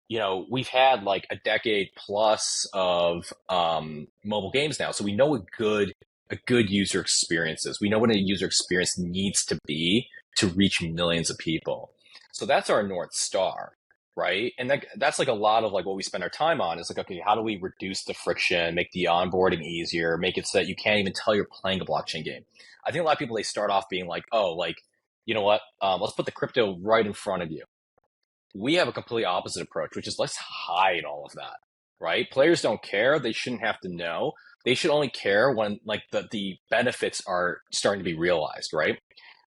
we've had like a decade plus of mobile games now, so we know a good user experience is. We know what a user experience needs to be to reach millions of people. So that's our North Star, right? And that's like a lot of like what we spend our time on is like, okay, how do we reduce the friction, make the onboarding easier, make it so that you can't even tell you're playing a blockchain game. I think a lot of people, they start off being like, oh, like, you know what? Let's put the crypto right in front of you. We have a completely opposite approach, which is let's hide all of that, right? Players don't care. They shouldn't have to know. They should only care when like the benefits are starting to be realized, right?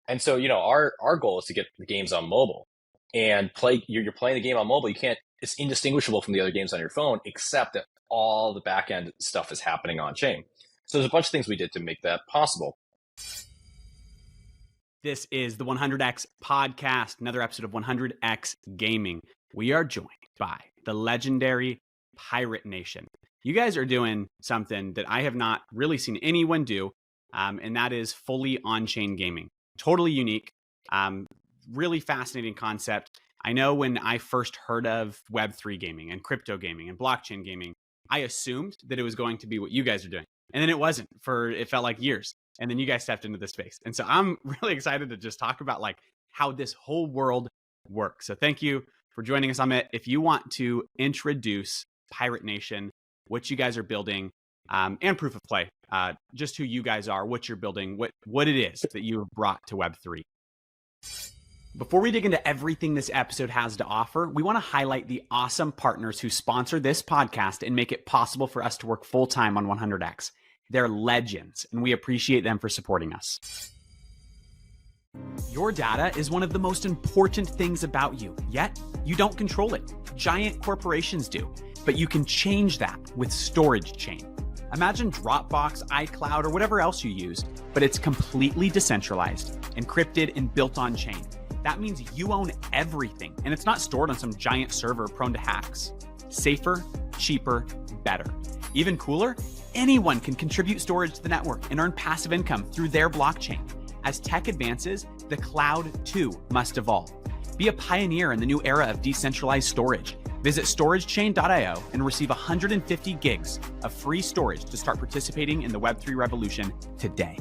And so, our goal is to get the games on mobile and play. You're playing the game on mobile. You can't. It's indistinguishable from the other games on your phone, except that all the back end stuff is happening on chain. So there's a bunch of things we did to make that possible. This is the 100X podcast, another episode of 100X Gaming. We are joined by the legendary Pirate Nation. You guys are doing something that I have not really seen anyone do, and that is fully on-chain gaming. Totally unique, really fascinating concept. I know when I first heard of Web3 gaming and crypto gaming and blockchain gaming, I assumed that it was going to be what you guys are doing. And then it wasn't it felt like years. And then you guys stepped into this space. And so I'm really excited to just talk about like how this whole world works. So thank you for joining us, Amit. If you want to introduce Pirate Nation, what you guys are building, and Proof of Play, just who you guys are, what you're building, what it is that you have brought to Web3. Before we dig into everything this episode has to offer, we want to highlight the awesome partners who sponsor this podcast and make it possible for us to work full-time on 100X. They're legends, and we appreciate them for supporting us. Your data is one of the most important things about you, yet you don't control it. Giant corporations do, but you can change that with Storage Chain. Imagine Dropbox, iCloud, or whatever else you use, but it's completely decentralized, encrypted, and built on chain. That means you own everything, and it's not stored on some giant server prone to hacks. Safer, cheaper, better. Even cooler, anyone can contribute storage to the network and earn passive income through their blockchain. As tech advances, the cloud too must evolve. Be a pioneer in the new era of decentralized storage. Visit storagechain.io and receive 150 gigs of free storage to start participating in the Web3 revolution today.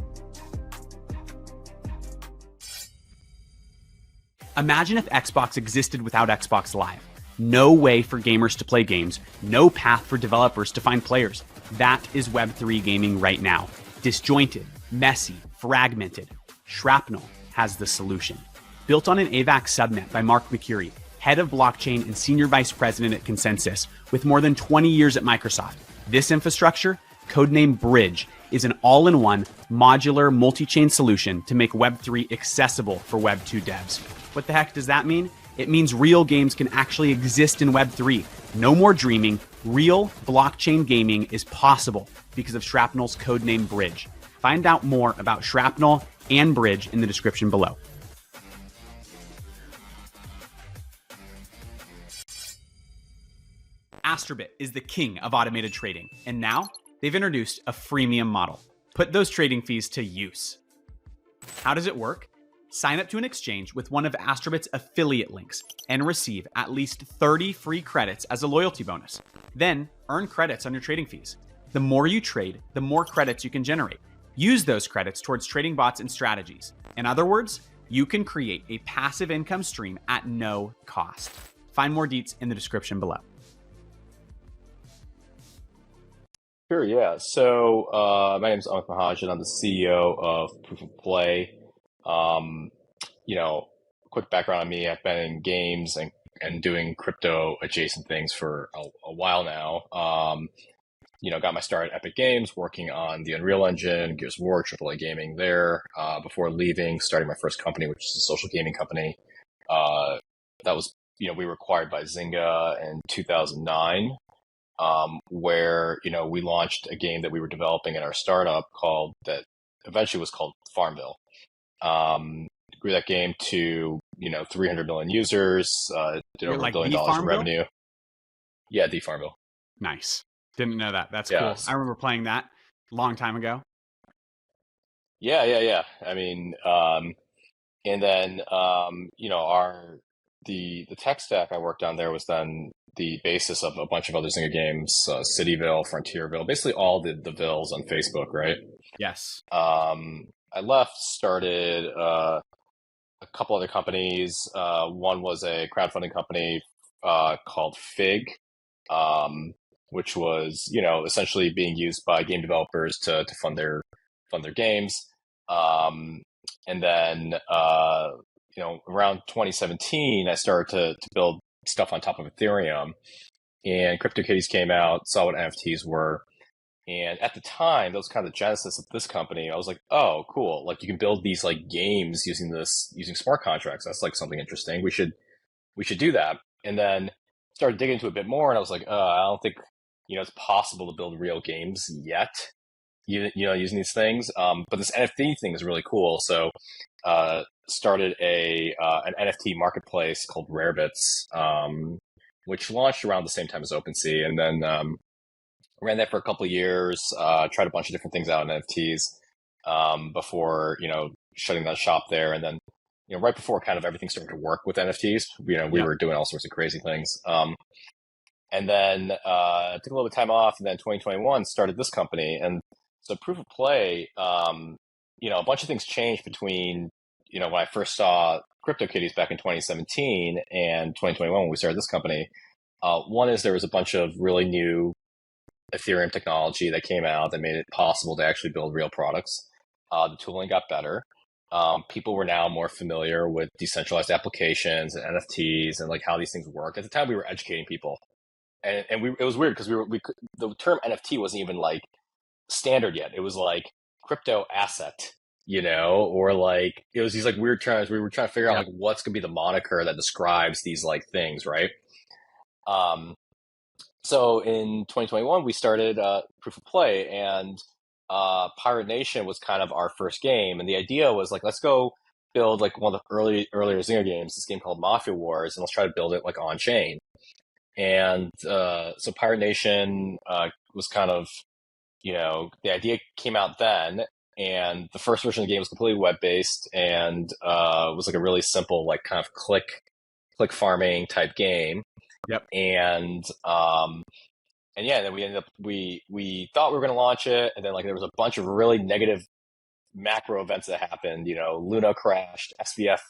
Imagine if Xbox existed without Xbox Live. No way for gamers to play games, no path for developers to find players. That is Web3 gaming right now. Disjointed, messy, fragmented. Shrapnel has the solution. Built on an AVAX subnet by Mark McCurry, head of blockchain and senior vice president at Consensus, with more than 20 years at Microsoft. This infrastructure, codenamed Bridge, is an all-in-one, modular, multi-chain solution to make Web3 accessible for Web2 devs. What the heck does that mean? It means real games can actually exist in Web3. No more dreaming. Real blockchain gaming is possible because of Shrapnel's codename Bridge. Find out more about Shrapnel and Bridge in the description below. Astrobit is the king of automated trading, and now they've introduced a freemium model. Put those trading fees to use. How does it work? Sign up to an exchange with one of Astrobit's affiliate links and receive at least 30 free credits as a loyalty bonus. Then earn credits on your trading fees. The more you trade, the more credits you can generate. Use those credits towards trading bots and strategies. In other words, you can create a passive income stream at no cost. Find more deets in the description below. Sure, yeah. So my name is Amit Mahajan. I'm the CEO of ProofOfPlay. Quick background on me. I've been in games and doing crypto adjacent things for a while now. Got my start at Epic Games, working on the Unreal Engine, Gears of War, AAA gaming there, before leaving, starting my first company, which is a social gaming company. That was, we were acquired by Zynga in 2009, where, we launched a game that we were developing in our startup that eventually was called Farmville. Grew that game to 300 million users, did over $1 billion in revenue. Yeah, the Farmville. Nice. Didn't know that. That's cool. I remember playing that a long time ago. Yeah. I mean, and then the tech stack I worked on there was then the basis of a bunch of other Zynga games, Cityville, Frontierville, basically all the vills on Facebook, right? Yes. I left, started a couple other companies. One was a crowdfunding company called Fig, um, which was essentially being used by game developers to fund their games. Um, and then around 2017, I started to build stuff on top of Ethereum, and CryptoKitties came out, saw what NFTs were. And at the time, that was kind of the genesis of this company. I was like, oh, cool. Like you can build these like games using smart contracts. That's like something interesting. We should do that. And then started digging into it a bit more, and I was like, I don't think it's possible to build real games yet. Using these things. But this NFT thing is really cool. So started an NFT marketplace called Rarebits, which launched around the same time as OpenSea, and then ran that for a couple of years. Tried a bunch of different things out in NFTs before shutting that shop there, and then right before kind of everything started to work with NFTs, we were doing all sorts of crazy things. And then took a little bit of time off, and then 2021 started this company. And so Proof of Play, a bunch of things changed between when I first saw CryptoKitties back in 2017 and 2021 when we started this company. One is there was a bunch of really new Ethereum technology that came out that made it possible to actually build real products. The tooling got better. People were now more familiar with decentralized applications and NFTs and like how these things work. At the time, we were educating people, and it was weird because the term NFT wasn't even like standard yet. It was like crypto asset, or like it was these like weird terms. We were trying to figure out like what's gonna be the moniker that describes these like things, right? So in 2021, we started Proof of Play, and Pirate Nation was kind of our first game. And the idea was like, let's go build like one of the earlier Zynga games, this game called Mafia Wars, and let's try to build it like on chain. And so Pirate Nation was kind of, the idea came out then, and the first version of the game was completely web based and was like a really simple like kind of click farming type game. Yep. And then we ended up we thought we were going to launch it, and then like there was a bunch of really negative macro events that happened. Luna crashed, SVF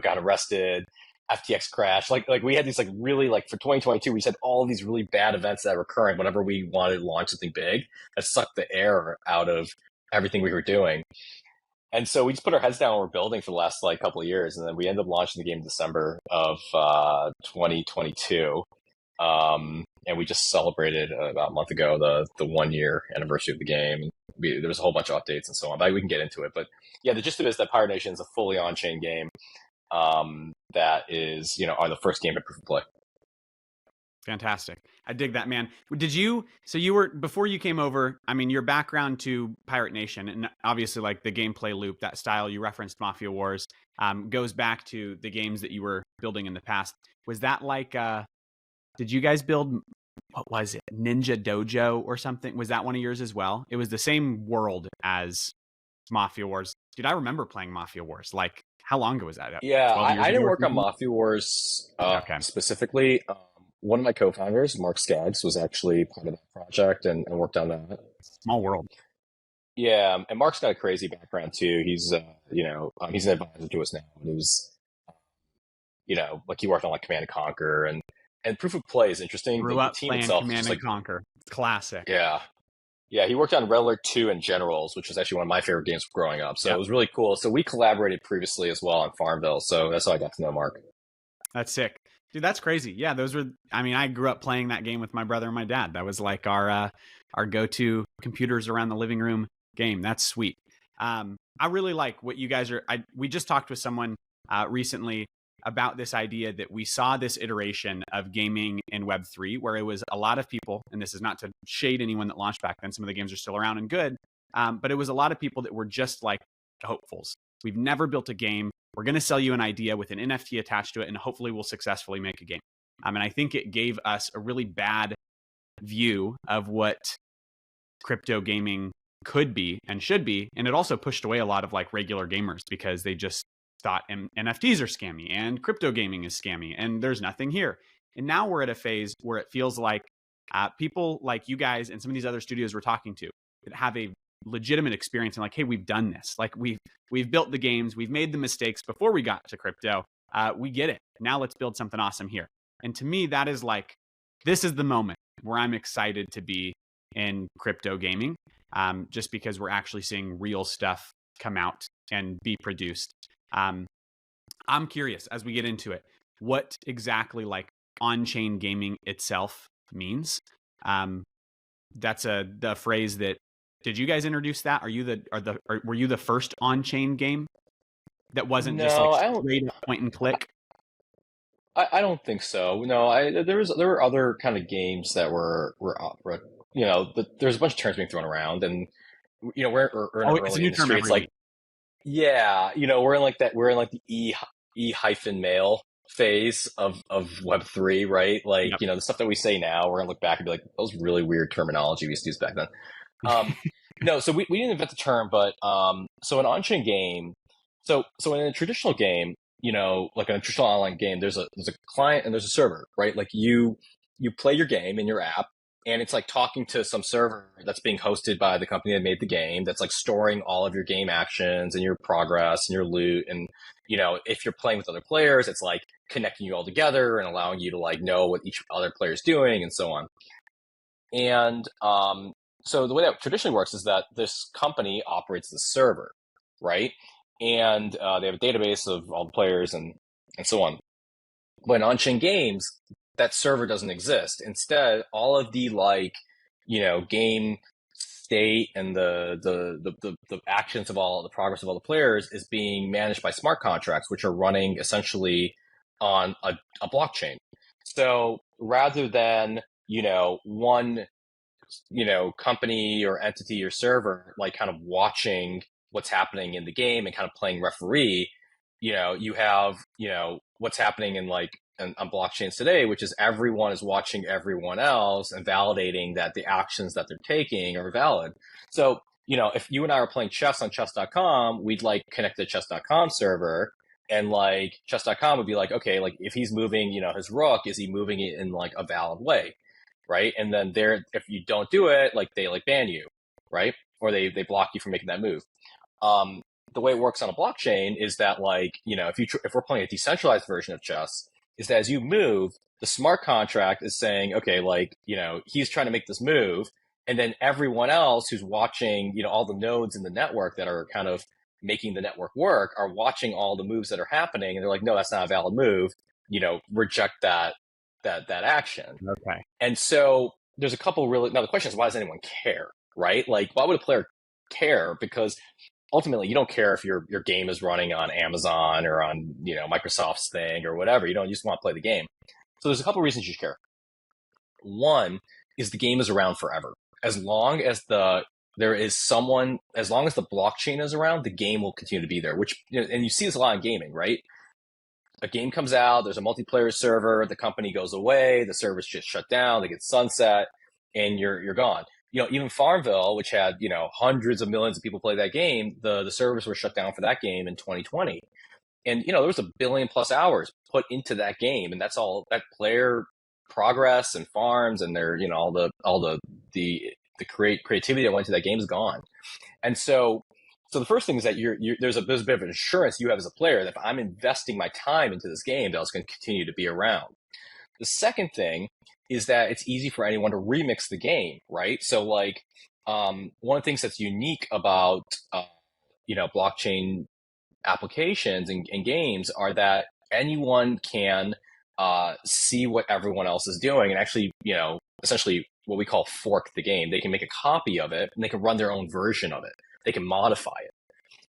got arrested, FTX crashed. Like we had these like really like for 2022 we just had all of these really bad events that were occurring whenever we wanted to launch something big that sucked the air out of everything we were doing. And so we just put our heads down and we're building for the last like couple of years, and then we ended up launching the game in December of 2022. And we just celebrated about a month ago the 1 year anniversary of the game. There was a whole bunch of updates and so on, but we can get into it. But yeah, the gist of it is that Pirate Nation is a fully on-chain game that is, are the first game at Proof of Play. Fantastic. I dig that, man. So you were, before you came over, I mean, your background to Pirate Nation, and obviously like the gameplay loop, that style you referenced, Mafia Wars, goes back to the games that you were building in the past. Was that like, did you guys build, what was it, Ninja Dojo or something? Was that one of yours as well? It was the same world as Mafia Wars. Dude, I remember playing Mafia Wars. Like, how long ago was that? Yeah, I didn't work on Mafia Wars specifically. One of my co-founders, Mark Skaggs, was actually part of that project and worked on that. Small world. Yeah, and Mark's got a crazy background too. He's he's an advisor to us now. And he was, like he worked on like Command and Conquer, and Proof of Play is interesting. Grew up playing Command and Conquer. Classic. Yeah. Yeah, he worked on Red Alert 2 and Generals, which was actually one of my favorite games growing up. So It was really cool. So we collaborated previously as well on Farmville. So that's how I got to know Mark. That's sick. Dude, that's crazy. Yeah, I grew up playing that game with my brother and my dad. That was like our go-to computers around the living room game. That's sweet. I really like what you guys are. We just talked with someone recently about this idea that we saw this iteration of gaming in Web3 where it was a lot of people, and this is not to shade anyone that launched back then. Some of the games are still around and good. But it was a lot of people that were just like hopefuls. We've never built a game. We're going to sell you an idea with an NFT attached to it, and hopefully we'll successfully make a game. And I think it gave us a really bad view of what crypto gaming could be and should be. And it also pushed away a lot of like regular gamers because they just thought NFTs are scammy and crypto gaming is scammy and there's nothing here. And now we're at a phase where it feels like people like you guys and some of these other studios we're talking to that have a legitimate experience and like, hey, we've done this. Like we've built the games, we've made the mistakes before we got to crypto. We get it. Now let's build something awesome here. And to me, that is like, this is the moment where I'm excited to be in crypto gaming, just because we're actually seeing real stuff come out and be produced. I'm curious as we get into it, what exactly like on-chain gaming itself means. That's the phrase that, did you guys introduce that? Were you the first on-chain game that wasn't just No, like I don't. straight up point and click? I don't think so. No, there were other kind of games that were there's a bunch of terms being thrown around, and we're in an Oh, it's a early new term industry. It's every like, week. yeah, we're in like the E hyphen mail phase of Web3, right? Like, Yep. the stuff that we say now, we're gonna look back and be like, that was really weird terminology we used to use back then. Um, no, so we didn't invent the term, but so an on-chain game, so in a traditional game, like in a traditional online game, there's a client and there's a server, right? Like you play your game in your app, and it's like talking to some server that's being hosted by the company that made the game, that's like storing all of your game actions and your progress and your loot. And if you're playing with other players, it's like connecting you all together and allowing you to like know what each other player is doing and so on. And so the way that traditionally works is that this company operates the server, right? And they have a database of all the players and so on. But in on-chain games, that server doesn't exist. Instead, all of the like, game state and the actions of all the progress of all the players is being managed by smart contracts, which are running essentially on a blockchain. So rather than, one company or entity or server like kind of watching what's happening in the game and kind of playing referee, you have what's happening in like on blockchains today, which is everyone is watching everyone else and validating that the actions that they're taking are valid. So if you and I were playing chess on chess.com, we'd like connect to the chess.com server, and like chess.com would be like, okay, like if he's moving his rook, is he moving it in like a valid way, right? And then if you don't do it, like they like ban you, right? Or they block you from making that move. The way it works on a blockchain is that like, if we're playing a decentralized version of chess, is that as you move, the smart contract is saying, okay, like, he's trying to make this move. And then everyone else who's watching, all the nodes in the network that are kind of making the network work are watching all the moves that are happening. And they're like, no, that's not a valid move. Reject that action. Okay. And so there's a couple really, now the question is, why does anyone care, right? Like, why would a player care? Because ultimately you don't care if your game is running on Amazon or on, Microsoft's thing or whatever. You just want to play the game. So there's a couple reasons you care. One is the game is around forever. As long as as long as the blockchain is around, the game will continue to be there, which, and you see this a lot in gaming, right? A game comes out, there's a multiplayer server, the company goes away, the servers just shut down, they get sunset, and you're gone. Even Farmville, which had, hundreds of millions of people play that game, the servers were shut down for that game in 2020. And, there was 1 billion plus hours put into that game, and that's all that player progress and farms and their, all the creativity that went into that game is gone. And so the first thing is that there's a bit of an assurance you have as a player that if I'm investing my time into this game, that it's going to continue to be around. The second thing is that it's easy for anyone to remix the game, right? So like, one of the things that's unique about, blockchain applications and games are that anyone can see what everyone else is doing and actually, essentially what we call fork the game. They can make a copy of it and they can run their own version of it. They can modify it.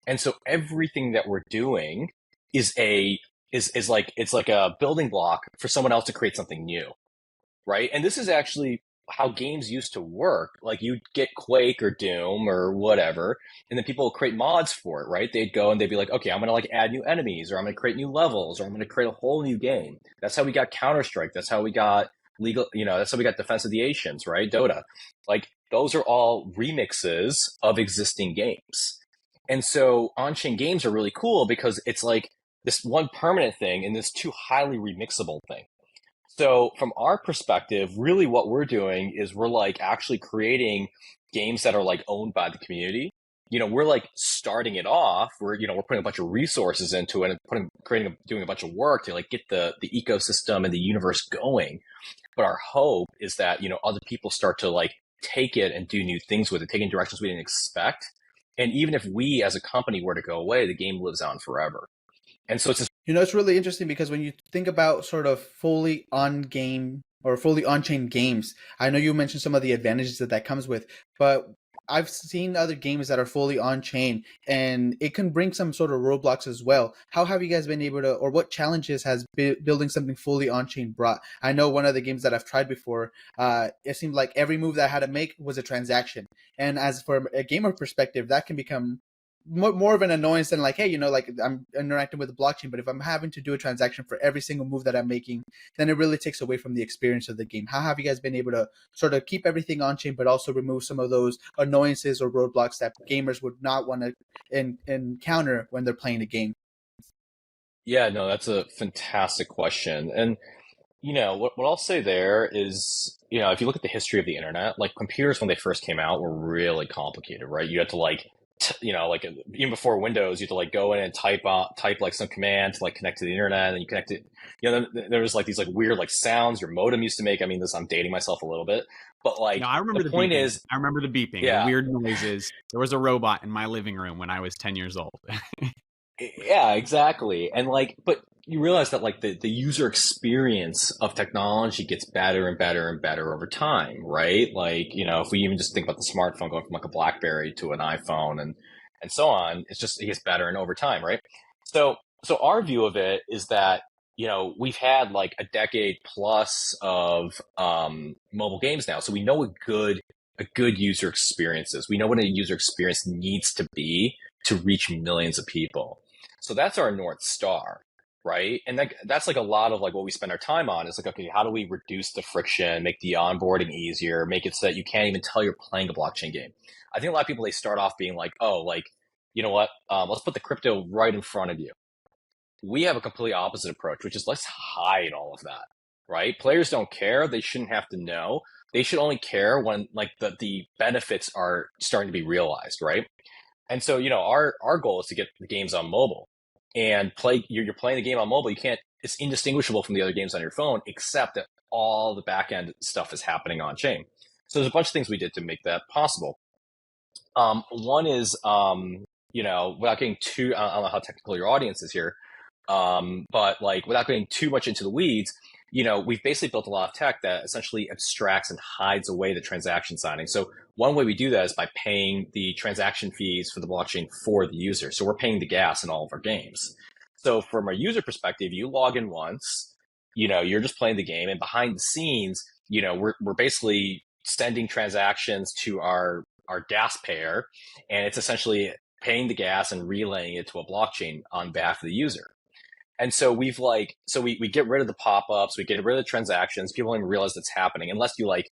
And so everything that we're doing is like, it's like a building block for someone else to create something new, right? And this is actually how games used to work. Like you'd get Quake or Doom or whatever, and then people would create mods for it, right? They'd go and they'd be like, okay, I'm going to like add new enemies, or I'm going to create new levels, or I'm going to create a whole new game. That's how we got Counter-Strike. That's how we got that's how we got Defense of the Ancients, right? Dota. Like those are all remixes of existing games. And so on-chain games are really cool because it's like this one permanent thing and this two highly remixable thing. So from our perspective, really what we're doing is we're like actually creating games that are like owned by the community. We're like starting it off. We're putting a bunch of resources into it and doing a bunch of work to like get the ecosystem and the universe going. But our hope is that, other people start to like take it and do new things with it, take in directions we didn't expect. And even if we as a company were to go away, the game lives on forever. And so it's this. It's really interesting because when you think about sort of fully on game or fully on chain games, I know you mentioned some of the advantages that comes with, but I've seen other games that are fully on chain and it can bring some sort of roadblocks as well. How have you guys been able to, or what challenges has building something fully on chain brought? I know one of the games that I've tried before, it seemed like every move that I had to make was a transaction. And as for a gamer perspective, that can become more of an annoyance than like, hey, like I'm interacting with the blockchain. But if I'm having to do a transaction for every single move that I'm making, then it really takes away from the experience of the game. How have you guys been able to sort of keep everything on chain, but also remove some of those annoyances or roadblocks that gamers would not want to encounter when they're playing a game? Yeah, no, that's a fantastic question. And what I'll say there is, if you look at the history of the internet, like computers when they first came out were really complicated, right? You had to like, like even before Windows, you had to like go in and type like some command to like connect to the internet, and then you connect it. Then there was like these like weird like sounds your modem used to make. I mean, I'm dating myself a little bit, but No, like I remember the the point beeping. is, I remember the beeping, the yeah, weird noises. There was a robot in my living room when I was 10 years old. yeah, exactly. And like, but you realize that like the user experience of technology gets better and better and better over time, right? Like, if we even just think about the smartphone going from like a BlackBerry to an iPhone and so on, it gets better and over time, right? So our view of it is that, we've had like a decade plus of mobile games now. So we know a good user experience is. We know what a user experience needs to be to reach millions of people. So that's our North Star, right? And that's like a lot of like what we spend our time on is like, okay, how do we reduce the friction, make the onboarding easier, make it so that you can't even tell you're playing a blockchain game. I think a lot of people, they start off being like, oh, like, you know what? Let's put the crypto right in front of you. We have a completely opposite approach, which is let's hide all of that, right? Players don't care. They shouldn't have to know. They should only care when like the benefits are starting to be realized, right? And so, our goal is to get the games on mobile and play. You're playing the game on mobile. You can't. It's indistinguishable from the other games on your phone, except that all the back end stuff is happening on chain. So there's a bunch of things we did to make that possible. One is, without getting too, I don't know how technical your audience is here, but like without getting too much into the weeds, we've basically built a lot of tech that essentially abstracts and hides away the transaction signing. So one way we do that is by paying the transaction fees for the blockchain for the user. So we're paying the gas in all of our games. So from a user perspective, you log in once, you're just playing the game, and behind the scenes, we're basically sending transactions to our gas payer, and it's essentially paying the gas and relaying it to a blockchain on behalf of the user. And so we get rid of the pop-ups, we get rid of the transactions. People don't even realize that's happening unless you like,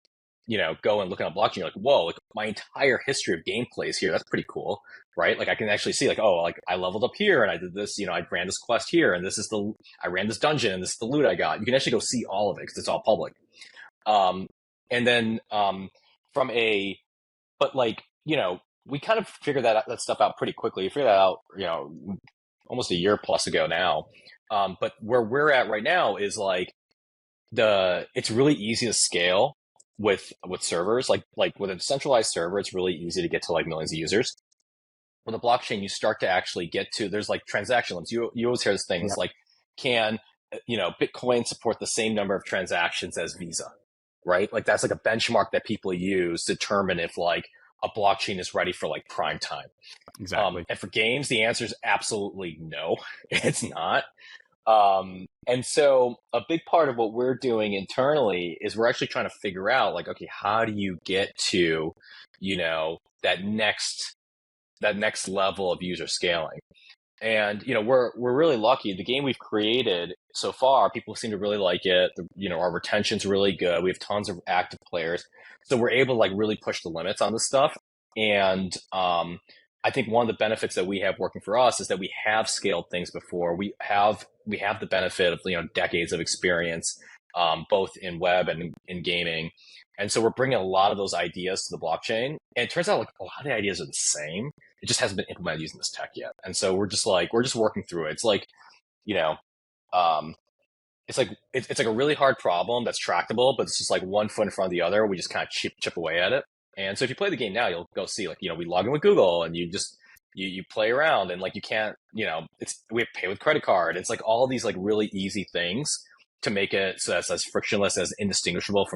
go and look at a blockchain. You're like, whoa, like my entire history of gameplay is here. That's pretty cool, right? Like I can actually see like, oh, like I leveled up here and I did this, I ran this quest here and I ran this dungeon and this is the loot I got. You can actually go see all of it because it's all public. And then from a, but like, we kind of figured that stuff out pretty quickly. We figured that out, almost a year plus ago now. But where we're at right now is like it's really easy to scale with servers. Like with a centralized server, it's really easy to get to like millions of users. With a blockchain, you start to actually get to, there's like transaction limits. You always hear this things like, can Bitcoin support the same number of transactions as Visa, right? Like that's like a benchmark that people use to determine if like a blockchain is ready for like prime time. Exactly. And for games, the answer is absolutely no, it's not. And so a big part of what we're doing internally is we're actually trying to figure out like, okay, how do you get to, that next level of user scaling? And, we're really lucky. The game we've created so far, people seem to really like it. Our retention's really good. We have tons of active players. So we're able to like really push the limits on this stuff. And, I think one of the benefits that we have working for us is that we have scaled things before. We have the benefit of, decades of experience. both in web and in gaming. And so we're bringing a lot of those ideas to the blockchain. And it turns out like a lot of the ideas are the same. It just hasn't been implemented using this tech yet. And so we're just working through it. It's like, you know, um, it's like a really hard problem that's tractable, but it's just like one foot in front of the other. We just kind of chip away at it. And so if you play the game now, you'll go see like, we log in with Google and you just you play around and like you can't, we have to pay with credit card. It's like all these like really easy things to make it so that's as frictionless, as indistinguishable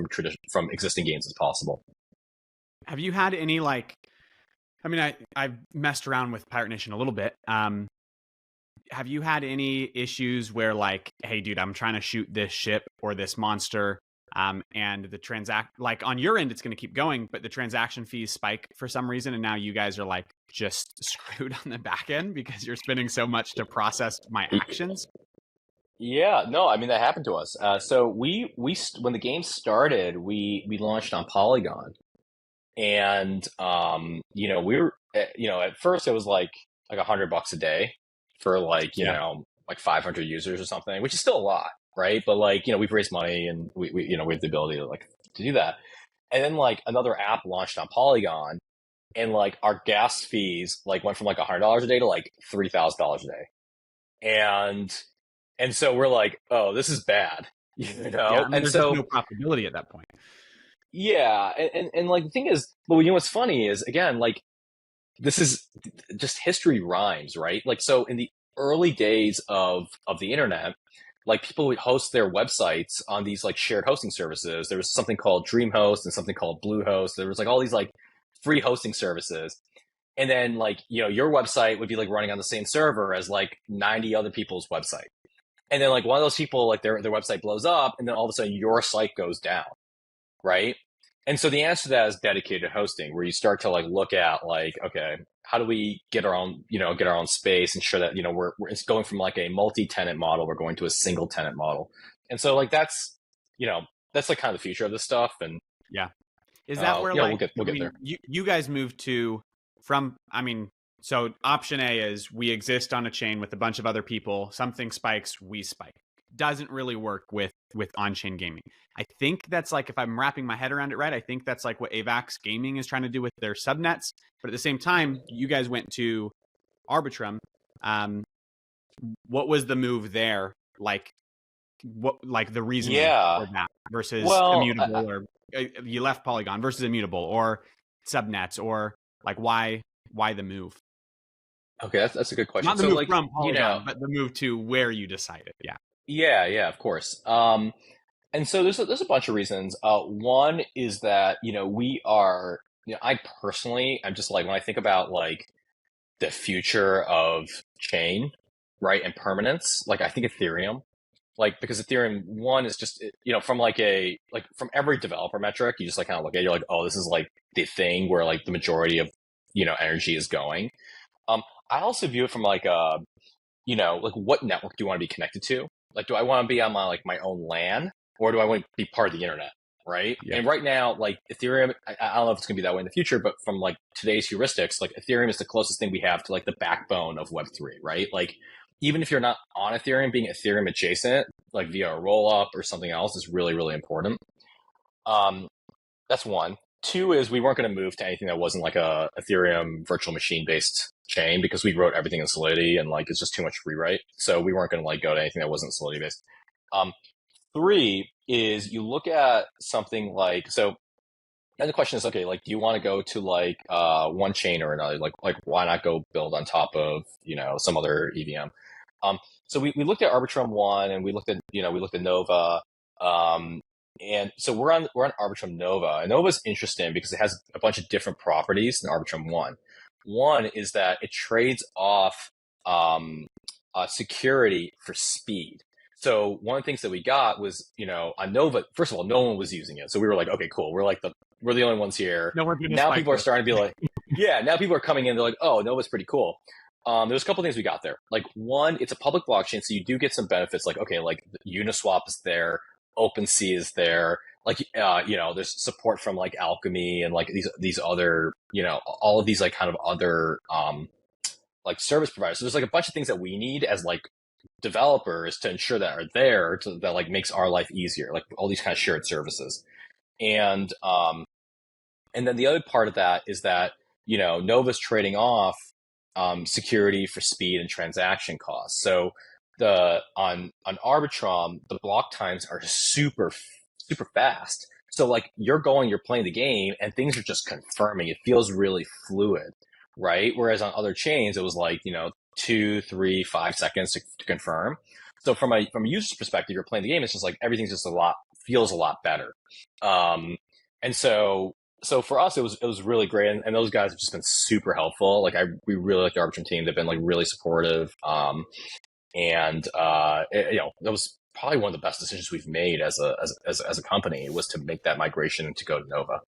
from existing games as possible. Have you had any like, I mean, I've messed around with Pirate Nation a little bit. Have you had any issues where like, hey dude, I'm trying to shoot this ship or this monster, and the like on your end, it's going to keep going, but the transaction fees spike for some reason. And now you guys are like just screwed on the back end because you're spending so much to process my actions. Yeah, no, I mean, that happened to us. So we when the game started, we launched on Polygon, and we were, at first it was like $100 a day for like, like 500 users or something, which is still a lot, right? But like, we've raised money and we have the ability to do that. And then like another app launched on Polygon, and like our gas fees like went from like $100 a day to like $3,000 a day. And so we're like, oh, this is bad, Yeah, I mean, and there's so just no profitability at that point. yeah, and like the thing is, but what's funny is, again, like this is just history rhymes, right? Like, so in the early days of the internet, like people would host their websites on these like shared hosting services. There was something called DreamHost and something called Bluehost. There was like all these like free hosting services. And then like, your website would be like running on the same server as like 90 other people's website. And then like one of those people, like their website blows up, and then all of a sudden your site goes down, right? And so the answer to that is dedicated hosting, where you start to like look at like, okay, how do we get our own, get our own space, ensure that, we're it's going from like a multi-tenant model, we're going to a single tenant model. And so like that's like kind of the future of this stuff. And yeah, is that where like we'll get there. You guys moved so option A is we exist on a chain with a bunch of other people. Something spikes, we spike. Doesn't really work with on-chain gaming. I think that's like, if I'm wrapping my head around it right, I think that's like what AVAX Gaming is trying to do with their subnets. But at the same time, you guys went to Arbitrum. What was the move there? Like, the reason for that versus immutable, or you left Polygon versus immutable, or subnets, or like why the move? Okay, that's a good question. Not the move from Polygon, but the move to where you decided. Yeah, of course. And so there's a bunch of reasons. One is that, we are, I personally, I'm just like, when I think about like the future of chain, right, and permanence, like I think Ethereum, like, because Ethereum, one is just, from from every developer metric, you just like kind of look at it, you're like, oh, this is like the thing where like the majority of, energy is going. I also view it from like like what network do you want to be connected to? Like, do I want to be on my own LAN, or do I want to be part of the internet? Right. Yeah. And right now, like Ethereum, I don't know if it's going to be that way in the future, but from like today's heuristics, like Ethereum is the closest thing we have to like the backbone of Web3, right? Like, even if you're not on Ethereum, being Ethereum adjacent, like via a roll up or something else, is really, really important. That's one. Two is we weren't going to move to anything that wasn't like a Ethereum virtual machine based chain, because we wrote everything in Solidity and like it's just too much rewrite. So we weren't going to like go to anything that wasn't Solidity based. Three is you look at something like, so then the question is, okay, like, do you want to go to like one chain or another? Like why not go build on top of, some other EVM? So we looked at Arbitrum 1, and we looked at Nova. And so we're on Arbitrum Nova, and Nova's interesting because it has a bunch of different properties than Arbitrum 1. One is that it trades off security for speed. So one of the things that we got was, on Nova, first of all, no one was using it. So we were like, okay, cool. We're the only ones here. No, now people are starting to be like, yeah, now people are coming in. They're like, oh, Nova's pretty cool. There's a couple of things we got there. Like, one, it's a public blockchain, so you do get some benefits. Like, okay, like Uniswap is there, OpenSea is there. Like, there's support from like Alchemy and like these other, all of these like kind of other like service providers. So there's like a bunch of things that we need as like developers to ensure that are there that like makes our life easier, like all these kind of shared services. And and then the other part of that is that, Nova's trading off security for speed and transaction costs. So on Arbitrum, the block times are super fast. So like you're playing the game and things are just confirming. It feels really fluid, right? Whereas on other chains, it was like, 2, 3, 5 seconds to confirm. So from a user's perspective, you're playing the game. It's just like everything's just feels a lot better. And so for us, it was really great, and those guys have just been super helpful. Like we really like the Arbitrum team; they've been like really supportive, and that was probably one of the best decisions we've made as a company, was to make that migration to go to Nova.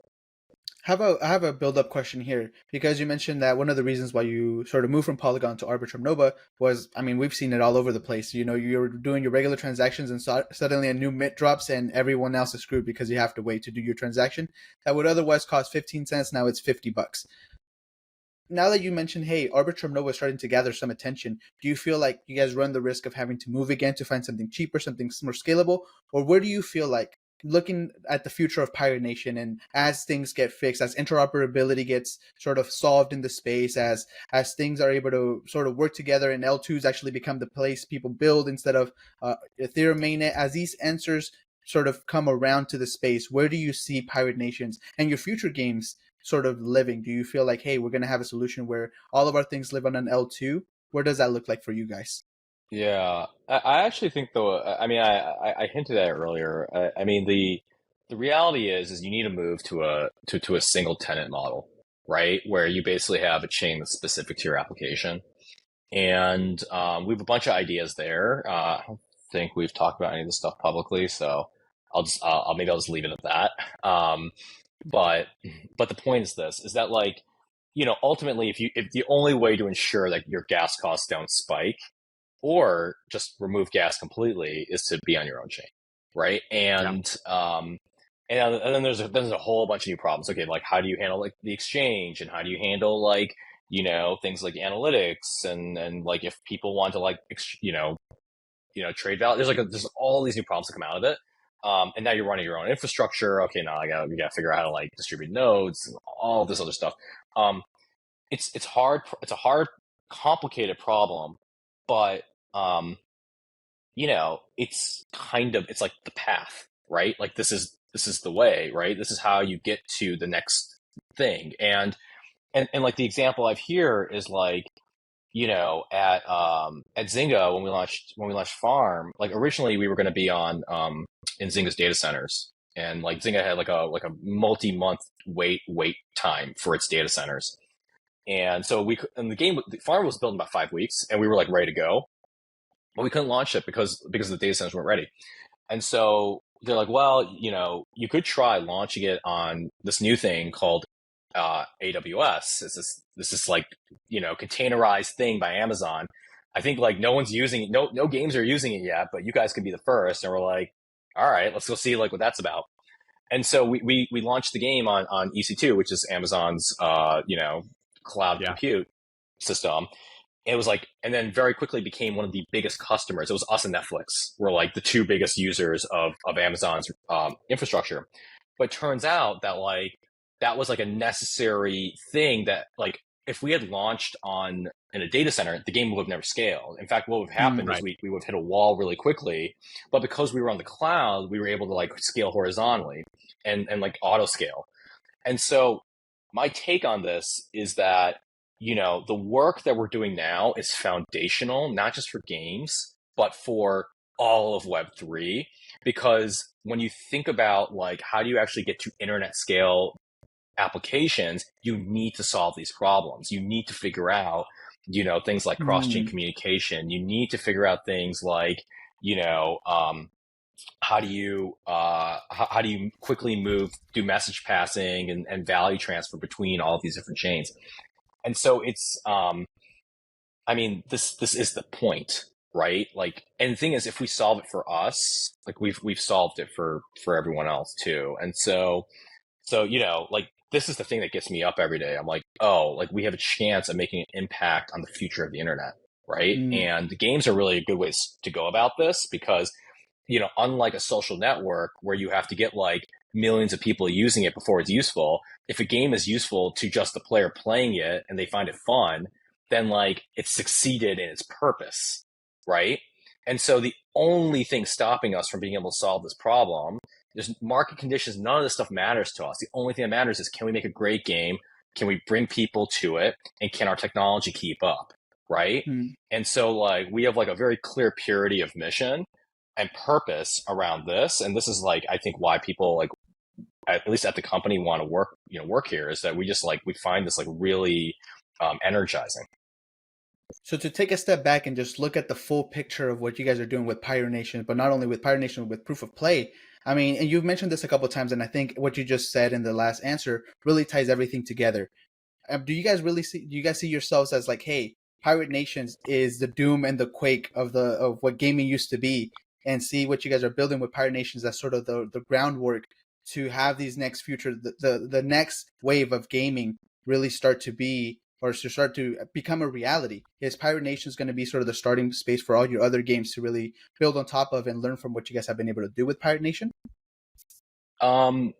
I have a build-up question here, because you mentioned that one of the reasons why you sort of moved from Polygon to Arbitrum Nova was, I mean, we've seen it all over the place. You're doing your regular transactions and suddenly a new mint drops and everyone else is screwed because you have to wait to do your transaction. That would otherwise cost 15 cents. Now it's $50. Now that you mentioned, hey, Arbitrum Nova is starting to gather some attention, do you feel like you guys run the risk of having to move again to find something cheaper, something more scalable? Or where do you feel like, looking at the future of Pirate Nation, and as things get fixed, as interoperability gets sort of solved in the space, as things are able to sort of work together and L2s actually become the place people build instead of Ethereum mainnet, as these answers sort of come around to the space, where do you see Pirate Nations and your future games sort of living? Do you feel like, hey, we're going to have a solution where all of our things live on an L2? Where does that look like for you guys? Yeah, I actually think, though. I mean, I hinted at it earlier. I mean, the reality is you need to move to a single tenant model, right? Where you basically have a chain that's specific to your application. And we have a bunch of ideas there. I don't think we've talked about any of this stuff publicly, so maybe I'll just leave it at that. But the point is this: is that, like, ultimately, if the only way to ensure that your gas costs don't spike or just remove gas completely is to be on your own chain, right? And then there's a whole bunch of new problems. Okay, like how do you handle like the exchange, and how do you handle like things like analytics, and like if people want to like trade value. There's all these new problems that come out of it. And now you're running your own infrastructure. Okay, now we gotta figure out how to like distribute nodes and all this other stuff. It's hard. It's a hard, complicated problem, but it's like the path, right? Like this is the way, right? This is how you get to the next thing. And like the example I've here is like, at Zynga, when we launched Farm, like originally we were going to be on in Zynga's data centers, and like Zynga had like a multi-month wait time for its data centers. And so the Farm was built in about 5 weeks, and we were like ready to go, but we couldn't launch it because the data centers weren't ready. And so they're like, well, you could try launching it on this new thing called AWS. This is like, containerized thing by Amazon. I think like no one's using it. No games are using it yet, but you guys could be the first. And we're like, all right, let's go see like what that's about. And so we launched the game on EC2, which is Amazon's cloud compute system. It was like, and then very quickly became one of the biggest customers. It was us and Netflix were like the two biggest users of Amazon's infrastructure. But it turns out that like that was like a necessary thing that like if we had launched in a data center, the game would have never scaled. In fact, what would have happened is we would have hit a wall really quickly. But because we were on the cloud, we were able to like scale horizontally and like auto scale. And so my take on this is that the work that we're doing now is foundational, not just for games, but for all of Web3. Because when you think about like how do you actually get to internet scale applications, you need to solve these problems. You need to figure out, things like cross-chain communication. You need to figure out things like, how do you quickly do message passing and value transfer between all of these different chains. And so it's, this is the point, right? Like, and the thing is, if we solve it for us, like we've solved it for everyone else too. And so, like this is the thing that gets me up every day. I'm like, oh, like we have a chance of making an impact on the future of the internet. right? And the games are really a good way to go about this because, unlike a social network where you have to get like millions of people using it before it's useful, if a game is useful to just the player playing it and they find it fun, then like it's succeeded in its purpose, right? And so the only thing stopping us from being able to solve this problem, there's market conditions, none of this stuff matters to us. The only thing that matters is, can we make a great game? Can we bring people to it? And can our technology keep up? Right. And so like we have like a very clear purity of mission and purpose around this. And this is like, I think why people like, at least at the company, want to work here, is that we just like, we find this like really energizing. So to take a step back and just look at the full picture of what you guys are doing with Pirate Nation, but not only with Pirate Nation, with Proof of Play. I mean, and you've mentioned this a couple of times, and I think what you just said in the last answer really ties everything together. Do you guys see yourselves as like, hey, Pirate Nations is the doom and the quake of what gaming used to be, and see what you guys are building with Pirate Nations as sort of the groundwork to have these next future, the next wave of gaming really start to be, or to start to become a reality? Is Pirate Nations going to be sort of the starting space for all your other games to really build on top of and learn from what you guys have been able to do with Pirate Nation? I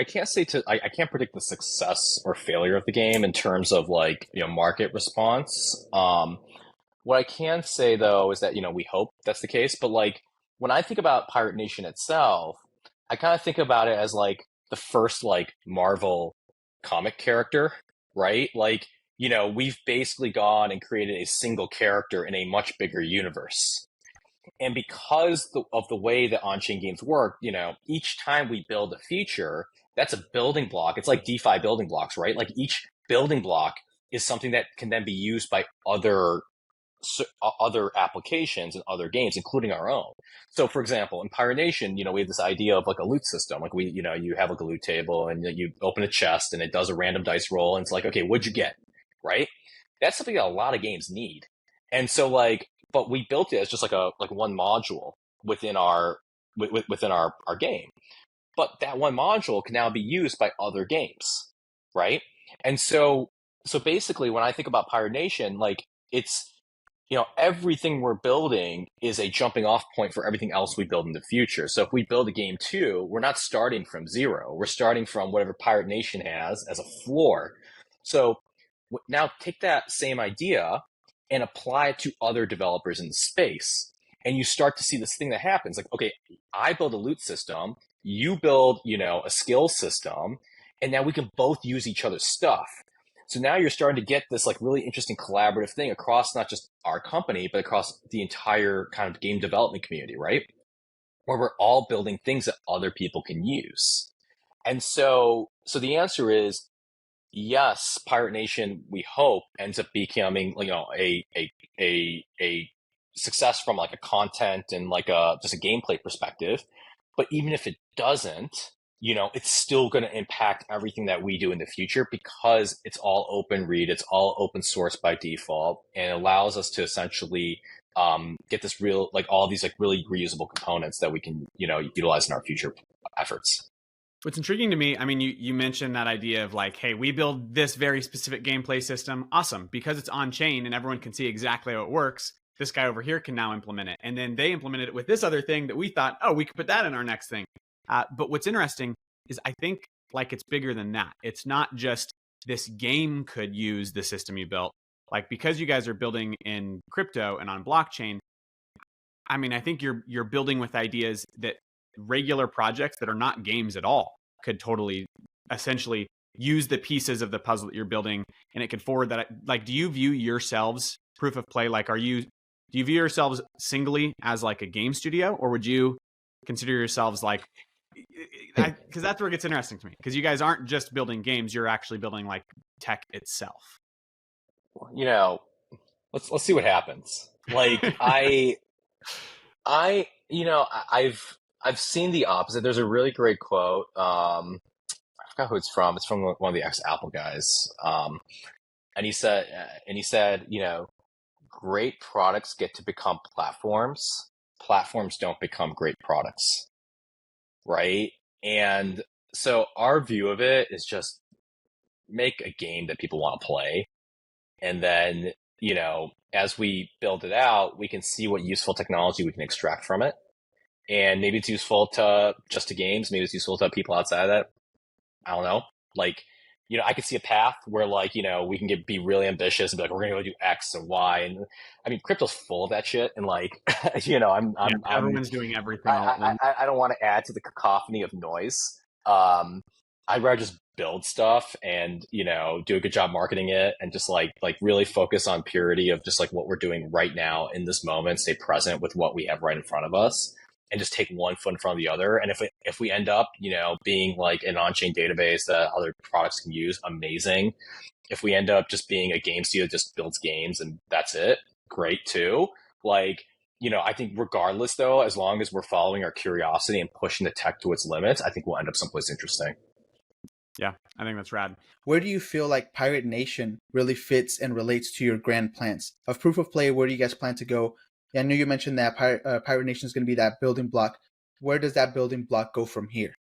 can't say I can't predict the success or failure of the game in terms of like, market response. What I can say though is that, we hope that's the case. But like when I think about Pirate Nation itself, I kind of think about it as like the first like Marvel comic character, right? Like, we've basically gone and created a single character in a much bigger universe. And because of the way that on-chain games work, each time we build a feature, that's a building block. It's like DeFi building blocks, right? Like each building block is something that can then be used by other applications and other games, including our own. So for example, in Pirate Nation, we have this idea of like a loot system. Like you have like a loot table and you open a chest and it does a random dice roll. And it's like, okay, what'd you get? Right? That's something that a lot of games need. And so like, but we built it as just like one module within our game. But that one module can now be used by other games, right? And so basically, when I think about Pirate Nation, like it's, everything we're building is a jumping off point for everything else we build in the future. So if we build a game too, we're not starting from zero. We're starting from whatever Pirate Nation has as a floor. So now take that same idea and apply it to other developers in the space. And you start to see this thing that happens. Like, okay, I build a loot system, you build, a skill system, and now we can both use each other's stuff. So now you're starting to get this like really interesting collaborative thing across not just our company, but across the entire kind of game development community, right? Where we're all building things that other people can use. And so the answer is, yes, Pirate Nation, we hope, ends up becoming, a success from like a content and like just a gameplay perspective. But even if it doesn't, it's still going to impact everything that we do in the future because it's all open read, it's all open source by default, and it allows us to essentially get this real, like all these like really reusable components that we can, utilize in our future efforts. What's intriguing to me, I mean, you mentioned that idea of like, hey, we build this very specific gameplay system. Awesome. Because it's on chain and everyone can see exactly how it works, this guy over here can now implement it. And then they implemented it with this other thing that we thought, oh, we could put that in our next thing. But what's interesting is I think like it's bigger than that. It's not just this game could use the system you built. Like because you guys are building in crypto and on blockchain, I mean, I think you're building with ideas that regular projects that are not games at all could totally essentially use the pieces of the puzzle that you're building, and it could forward that. Like, do you view yourselves, Proof of Play, like do you view yourselves singly as like a game studio, or would you consider yourselves like, because that's where it gets interesting to me, because you guys aren't just building games, you're actually building like tech itself. Let's see what happens. Like I've seen the opposite. There's a really great quote. I forgot who it's from. It's from one of the ex-Apple guys. And he said, great products get to become platforms. Platforms don't become great products, right? And so our view of it is just make a game that people want to play, and then as we build it out, we can see what useful technology we can extract from it. And maybe it's useful to just to games. Maybe it's useful to people outside of that. I don't know. Like, I could see a path where like, we can be really ambitious and be like, we're going to go do X and Y. And I mean, crypto's full of that shit. And like, Everyone's doing everything all at once. I don't want to add to the cacophony of noise. I'd rather just build stuff and, do a good job marketing it and just like really focus on purity of just like what we're doing right now in this moment, stay present with what we have right in front of us and just take one foot in front of the other. And if we end up, being like an on-chain database that other products can use, amazing. If we end up just being a game studio that just builds games and that's it, great too. Like, I think regardless though, as long as we're following our curiosity and pushing the tech to its limits, I think we'll end up someplace interesting. Yeah, I think that's rad. Where do you feel like Pirate Nation really fits and relates to your grand plans? Of Proof of Play, where do you guys plan to go? I know you mentioned that Pirate Nation is going to be that building block. Where does that building block go from here?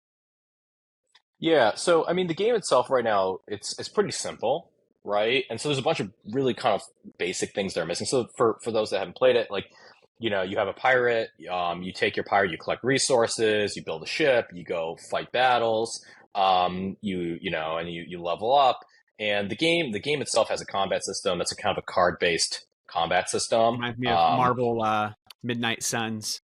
Yeah, so I mean, the game itself right now, it's pretty simple, right? And so there's a bunch of really kind of basic things that are missing. So for those that haven't played it, like, you have a pirate, you take your pirate, you collect resources, you build a ship, you go fight battles, and you level up. And the game itself has a combat system that's a kind of a card-based combat system. Reminds me of Marvel Midnight Suns,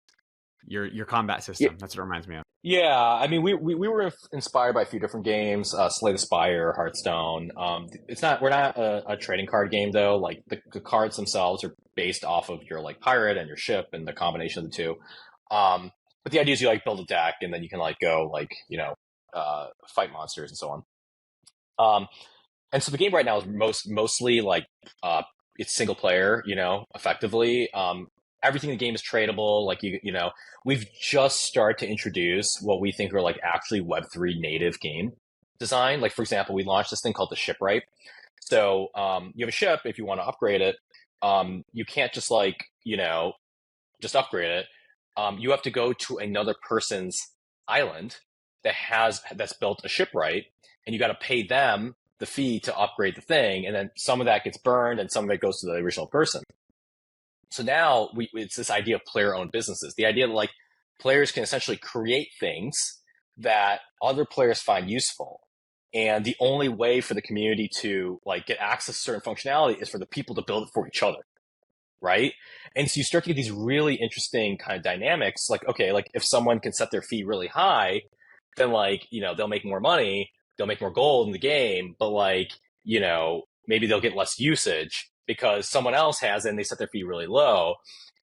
your combat system. That's what it reminds me of. Yeah, I mean, we were inspired by a few different games, Slay the Spire, Hearthstone. We're not a trading card game though. Like the cards themselves are based off of your like pirate and your ship and the combination of the two. But the idea is you like build a deck and then you can like go like, fight monsters and so on. And so the game right now is mostly like, it's single player, effectively. Everything in the game is tradable. Like, we've just started to introduce what we think are like actually Web3 native game design. Like, for example, we launched this thing called the shipwright. So, you have a ship. If you want to upgrade it, you can't just like, just upgrade it. You have to go to another person's island that's built a shipwright, and you got to pay them the fee to upgrade the thing. And then some of that gets burned and some of it goes to the original person. So now it's this idea of player-owned businesses. The idea that like players can essentially create things that other players find useful. And the only way for the community to like get access to certain functionality is for the people to build it for each other. Right. And so you start to get these really interesting kind of dynamics. Like, okay, like if someone can set their fee really high, then like, they'll make more money, they'll make more gold in the game, but like, maybe they'll get less usage because someone else has it and they set their fee really low.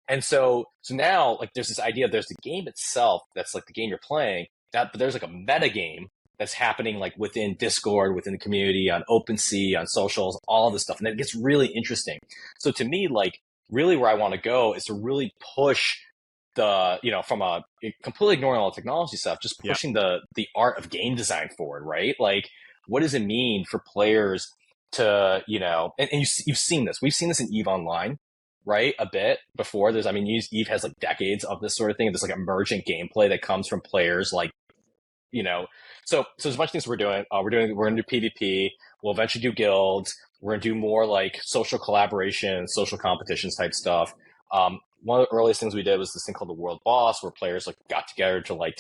And so now like there's this idea, there's the game itself that's like the game you're playing, but there's like a meta game that's happening like within Discord, within the community, on OpenSea, on socials, all of this stuff. And it gets really interesting. So to me, like really where I want to go is to really push the, from a completely ignoring all the technology stuff, just pushing the art of game design forward, right? Like, what does it mean for players to, and you've seen this. We've seen this in EVE Online, right? A bit before. EVE has like decades of this sort of thing, this like emergent gameplay that comes from players like, so there's a bunch of things we're doing. We're going to do PvP. We'll eventually do guilds. We're going to do more like social collaboration, social competitions type stuff. One of the earliest things we did was this thing called the World Boss, where players like got together to like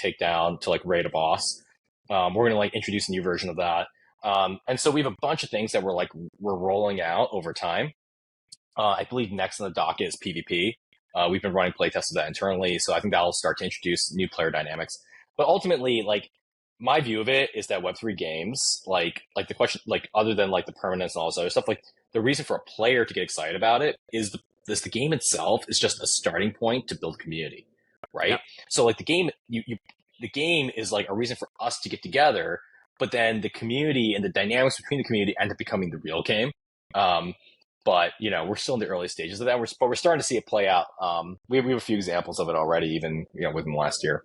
raid a boss. We're going to like introduce a new version of that. And so we have a bunch of things that we're rolling out over time. I believe next on the docket is PvP. We've been running playtests of that internally, so I think that'll start to introduce new player dynamics. But ultimately, like my view of it is that Web3 games, like the question, like other than like the permanence and all this other stuff, like the reason for a player to get excited about it is the game itself is just a starting point to build community, right? Yeah. So like the game, the game is like a reason for us to get together, but then the community and the dynamics between the community end up becoming the real game. But we're still in the early stages of that. But we're starting to see it play out. We have a few examples of it already, even within the last year.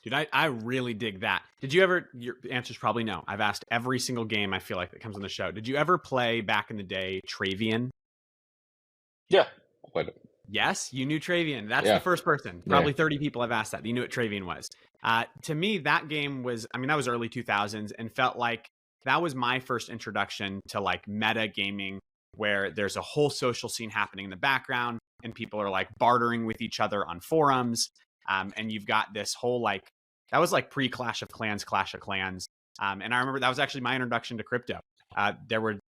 Dude, I really dig that. Did you ever? Your answer's probably no. I've asked every single game I feel like that comes on the show. Did you ever play back in the day Travian? Yeah. Yes, you knew Travian. That's the first person. Probably 30 people I've asked that. You knew what Travian was. To me, that game was, that was early 2000s and felt like that was my first introduction to like meta gaming where there's a whole social scene happening in the background and people are like bartering with each other on forums. And you've got this whole like, that was like pre Clash of Clans. And I remember that was actually my introduction to crypto. There were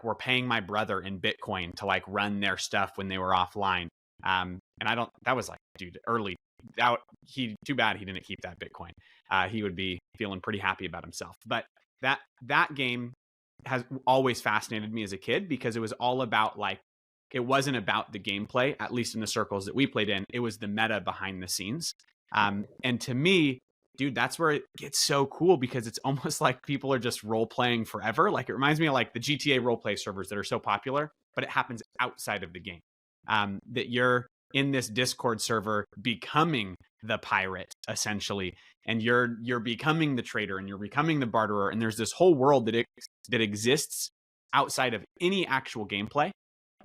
we're paying my brother in Bitcoin to like run their stuff when they were offline. And that was like, dude, early. Too bad he didn't keep that Bitcoin. He would be feeling pretty happy about himself. But that game has always fascinated me as a kid because it was all about like, it wasn't about the gameplay, at least in the circles that we played in. It was the meta behind the scenes. And to me, dude, that's where it gets so cool because it's almost like people are just role playing forever. Like it reminds me of like the GTA role play servers that are so popular, but it happens outside of the game. That you're in this Discord server becoming the pirate essentially, and you're becoming the trader and you're becoming the barterer. And there's this whole world that exists outside of any actual gameplay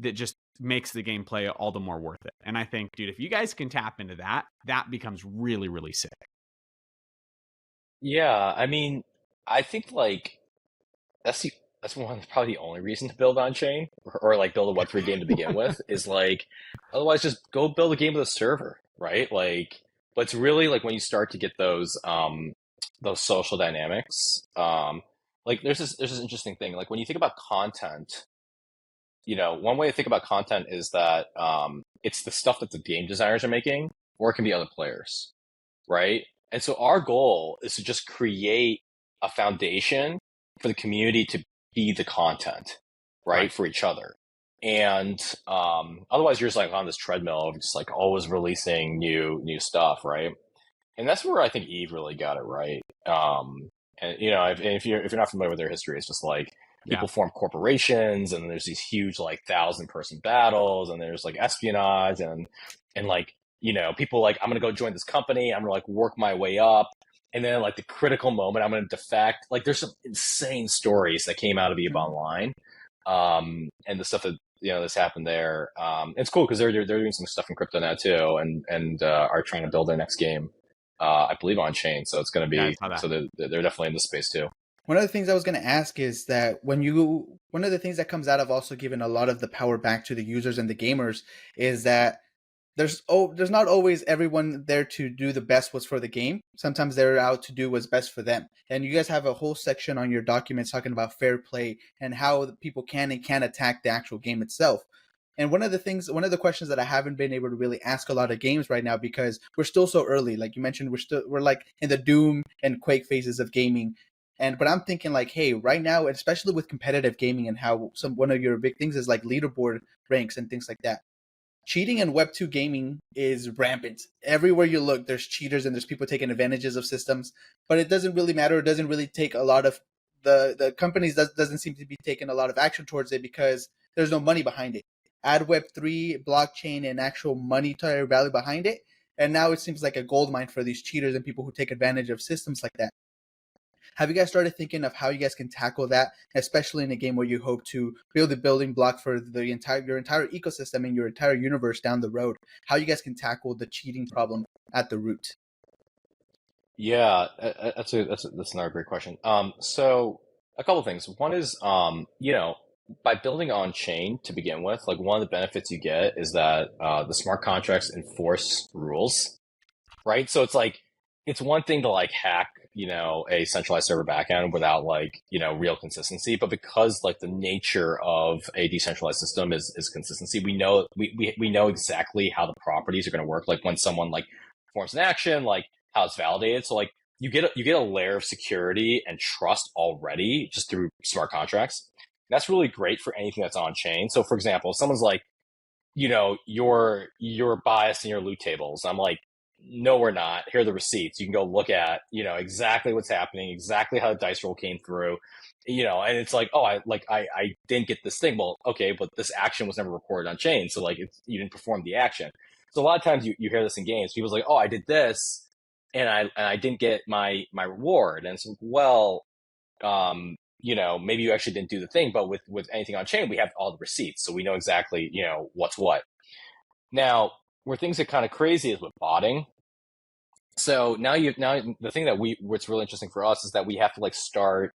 that just makes the gameplay all the more worth it. And I think, dude, if you guys can tap into that, that becomes really, really sick. Yeah, I mean, I think like that's probably the only reason to build on chain or like build a Web3 game to begin with is like otherwise just go build a game with a server, right? Like, but it's really like when you start to get those social dynamics, like there's this interesting thing. Like when you think about content, one way to think about content is that it's the stuff that the game designers are making, or it can be other players, right? And so our goal is to just create a foundation for the community to be the content, right? For each other. And otherwise you're just like on this treadmill of just like always releasing new stuff, right? And that's where I think Eve really got it right. And if you're not familiar with their history, it's just like people form corporations and there's these huge like 1,000-person battles and there's like espionage and like people like, I'm gonna go join this company, I'm gonna like work my way up, and then like the critical moment I'm gonna defect. Like there's some insane stories that came out of Eve Online, and the stuff that that's happened there. It's cool because they're doing some stuff in crypto now too, and are trying to build their next game, I believe on chain. So it's gonna be so they're definitely in this space too. One of the things I was going to ask is that one of the things that comes out of also giving a lot of the power back to the users and the gamers is that there's not always everyone there to do the best what's for the game. Sometimes they're out to do what's best for them. And you guys have a whole section on your documents talking about fair play and how the people can and can't attack the actual game itself. And one of the questions that I haven't been able to really ask a lot of games right now because we're still so early. Like you mentioned, we're like in the Doom and Quake phases of gaming. But I'm thinking like, hey, right now, especially with competitive gaming and how one of your big things is like leaderboard ranks and things like that. Cheating in Web 2 gaming is rampant. Everywhere you look, there's cheaters and there's people taking advantages of systems. But it doesn't really matter. It doesn't really take a lot of the companies doesn't seem to be taking a lot of action towards it because there's no money behind it. Add Web3, blockchain, and actual monetary value behind it, and now it seems like a gold mine for these cheaters and people who take advantage of systems like that. Have you guys started thinking of how you guys can tackle that, especially in a game where you hope to build a building block for your entire ecosystem and your entire universe down the road? How you guys can tackle the cheating problem at the root? Yeah, that's another great question. So a couple things. One is, by building on chain to begin with, like one of the benefits you get is that the smart contracts enforce rules, right? So it's like it's one thing to like hack a centralized server backend without like, real consistency. But because like the nature of a decentralized system is consistency, we know exactly how the properties are going to work. Like when someone like performs an action, like how it's validated. So like you get a layer of security and trust already just through smart contracts. That's really great for anything that's on chain. So for example, if someone's like, you're biased in your loot tables. I'm like, no, we're not. Here are the receipts. You can go look at, exactly what's happening, exactly how the dice roll came through, and it's like, oh, I didn't get this thing. Well, okay, but this action was never recorded on chain. So like you didn't perform the action. So a lot of times you hear this in games. People's like, oh, I did this and I didn't get my reward. And it's like, well, maybe you actually didn't do the thing, but with anything on chain, we have all the receipts. So we know exactly, what's what. Now, where things get kind of crazy is with botting. So now the thing that what's really interesting for us is that we have to like start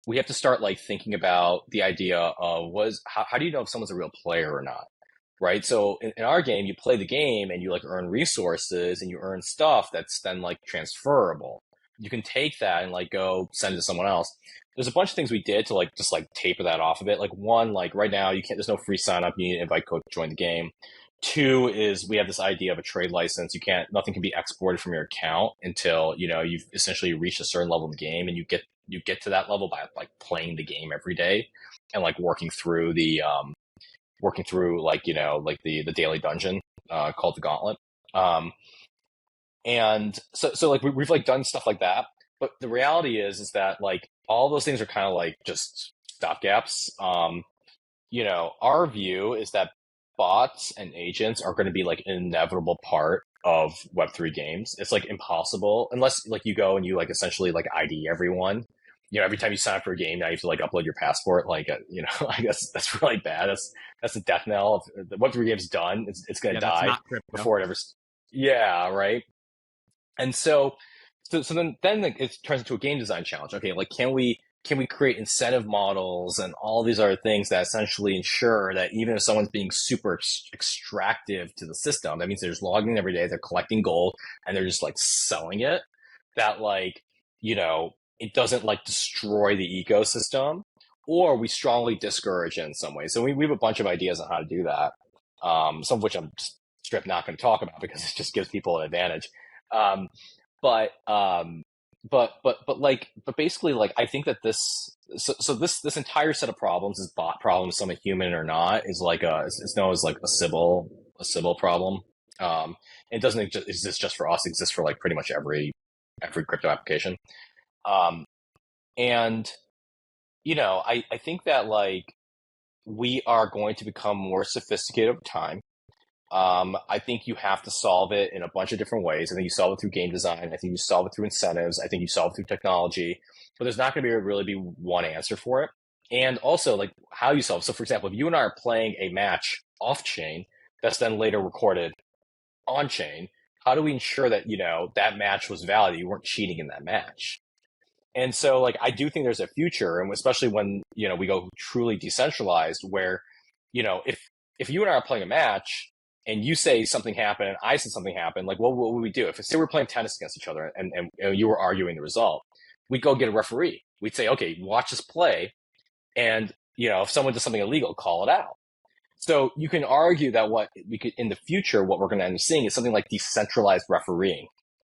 we have to start like thinking about the idea of how do you know if someone's a real player or not? Right. So in our game, you play the game and you like earn resources and you earn stuff that's then like transferable. You can take that and like go send it to someone else. There's a bunch of things we did to like just like taper that off a bit. Like one, like right now you can't, there's no free sign up. You need an invite code to join the game. Two is we have this idea of a trade license. Nothing can be exported from your account until, you've essentially reached a certain level of the game, and you get to that level by like playing the game every day and like working through like, like the daily dungeon, called the Gauntlet. And so like we've like done stuff like that, but the reality is that like all those things are kind of like just stopgaps. Our view is that bots and agents are going to be like an inevitable part of Web3 games. It's like impossible unless like you go and you like essentially like ID everyone. Every time you sign up for a game, now you have to like upload your passport. Like, I guess that's really bad. That's the death knell. If the Web3 game's done, it's going to die before it ever. Yeah, right. And so then like, it turns into a game design challenge. Okay, like can we create incentive models and all these other things that essentially ensure that even if someone's being super extractive to the system, that means they're just logging in every day, they're collecting gold, and they're just like selling it, that like, it doesn't like destroy the ecosystem, or we strongly discourage it in some way. So we have a bunch of ideas on how to do that. Some of which I'm just straight not going to talk about because it just gives people an advantage. But basically, like, I think that this entire set of problems is bot problems, some are human or not, is like it's known as like a Sybil problem. It doesn't exist just for us; it exists for like pretty much every crypto application. And I think that like we are going to become more sophisticated over time. I think you have to solve it in a bunch of different ways. I think you solve it through game design. I think you solve it through incentives. I think you solve it through technology. But there's not going to really be one answer for it. And also, like, how you solve it. So, for example, if you and I are playing a match off-chain that's then later recorded on-chain, how do we ensure that, that match was valid? You weren't cheating in that match. And so, like, I do think there's a future, and especially when, we go truly decentralized, where, if you and I are playing a match, and you say something happened and I said something happened, like, what would we do? If say we're playing tennis against each other and you were arguing the result, we'd go get a referee. We'd say, okay, watch us play. And, if someone does something illegal, call it out. So you can argue that what we could, in the future, what we're going to end up seeing is something like decentralized refereeing,